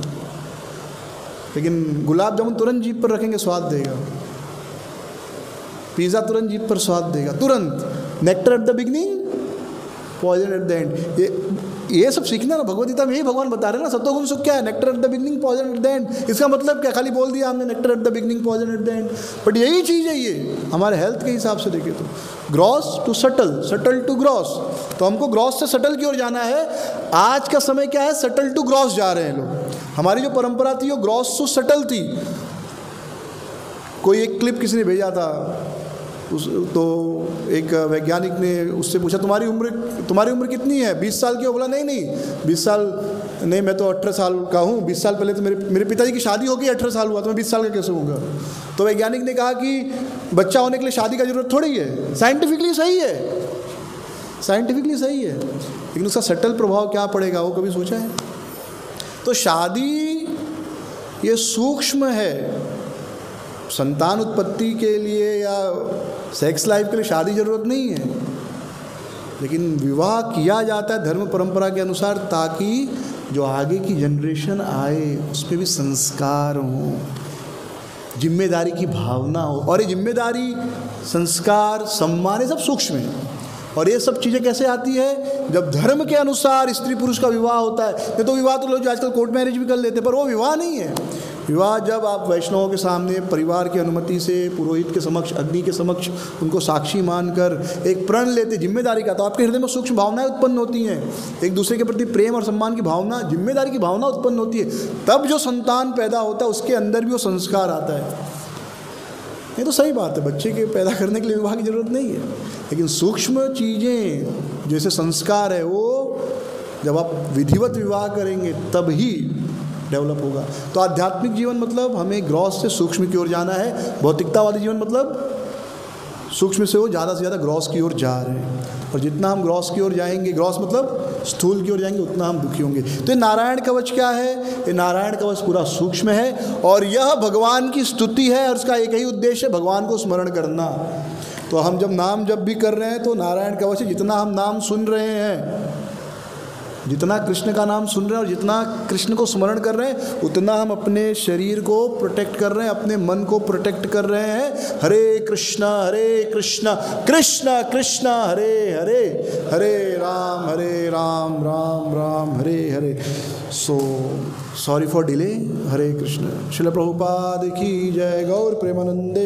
लेकिन गुलाब जामुन तुरंत जीभ पर रखेंगे, स्वाद देगा। पिज़्ज़ा तुरंत जीभ पर स्वाद देगा, तुरंत। Nectar at the beginning, poison at the end. ये सब सीखना ना, भगवद गीता में यही भगवान बता रहे हैं ना। सत्वगुण सुख क्या है? Nectar at the beginning, poison at the end. इसका मतलब क्या? खाली बोल दिया हमने nectar at the beginning, poison at the end, but यही चीज़ है ये हमारे हेल्थ के हिसाब से देखें तो। Gross to subtle, subtle to gross. तो हमको ग्रॉस से सटल की ओर जाना है। आज का समय क्या है? सटल टू ग्रॉस जा रहे हैं लोग। हमारी जो परंपरा थी वो ग्रॉस टू सटल थी। कोई एक क्लिप किसी ने भेजा था, तो एक वैज्ञानिक ने उससे पूछा, तुम्हारी उम्र कितनी है? 20 साल की हो? बोला नहीं 20 साल नहीं, मैं तो 18 साल का हूँ। 20 साल पहले तो मेरे पिताजी की शादी हो गई, 18 साल हुआ, तो मैं 20 साल का कैसे होऊंगा? तो वैज्ञानिक ने कहा कि बच्चा होने के लिए शादी का जरूरत थोड़ी है। साइंटिफिकली सही है, साइंटिफिकली सही है, लेकिन उसका सटल प्रभाव क्या पड़ेगा वो कभी सोचा है? तो शादी ये सूक्ष्म है। संतान उत्पत्ति के लिए या सेक्स लाइफ के लिए शादी ज़रूरत नहीं है, लेकिन विवाह किया जाता है धर्म परंपरा के अनुसार, ताकि जो आगे की जनरेशन आए उस पर भी संस्कार हो, जिम्मेदारी की भावना हो। और ये जिम्मेदारी, संस्कार, सम्मान, ये सब सूक्ष्म है। और ये सब चीज़ें कैसे आती है? जब धर्म के अनुसार स्त्री पुरुष का विवाह होता है। नहीं तो विवाह तो लोग जो आजकल कोर्ट मैरिज भी कर लेते हैं, पर वो विवाह नहीं है। विवाह जब आप वैष्णवों के सामने परिवार की अनुमति से, पुरोहित के समक्ष, अग्नि के समक्ष उनको साक्षी मानकर एक प्रण लेते जिम्मेदारी का, तो आपके हृदय में सूक्ष्म भावनाएं उत्पन्न होती हैं। एक दूसरे के प्रति प्रेम और सम्मान की भावना, जिम्मेदारी की भावना उत्पन्न होती है। तब जो संतान पैदा होता है उसके अंदर भी वो संस्कार आता है। ये तो सही बात है, बच्चे के पैदा करने के लिए विवाह की ज़रूरत नहीं है, लेकिन सूक्ष्म चीज़ें जैसे संस्कार है, वो जब आप विधिवत विवाह करेंगे तब ही डेवलप होगा। तो आध्यात्मिक जीवन मतलब हमें ग्रॉस से सूक्ष्म की ओर जाना है। भौतिकतावादी जीवन मतलब सूक्ष्म से वो ज़्यादा से ज़्यादा ग्रॉस की ओर जा रहे हैं। और जितना हम ग्रॉस की ओर जाएंगे, ग्रॉस मतलब स्थूल की ओर जाएंगे उतना हम दुखी होंगे। तो ये नारायण कवच क्या है? ये नारायण कवच पूरा सूक्ष्म है और यह भगवान की स्तुति है और इसका एक ही उद्देश्य है, भगवान को स्मरण करना। तो हम जब नाम जब भी कर रहे हैं तो नारायण कवच से जितना हम नाम सुन रहे हैं, जितना कृष्ण का नाम सुन रहे हैं और जितना कृष्ण को स्मरण कर रहे हैं, उतना हम अपने शरीर को प्रोटेक्ट कर रहे हैं, अपने मन को प्रोटेक्ट कर रहे हैं। Hare Krishna Krishna Krishna Hare Hare, Hare Ram Ram Ram Hare Hare. So sorry for delay. Hare Krishna. Srila Prabhupada की जय। गौर प्रेमानंदे।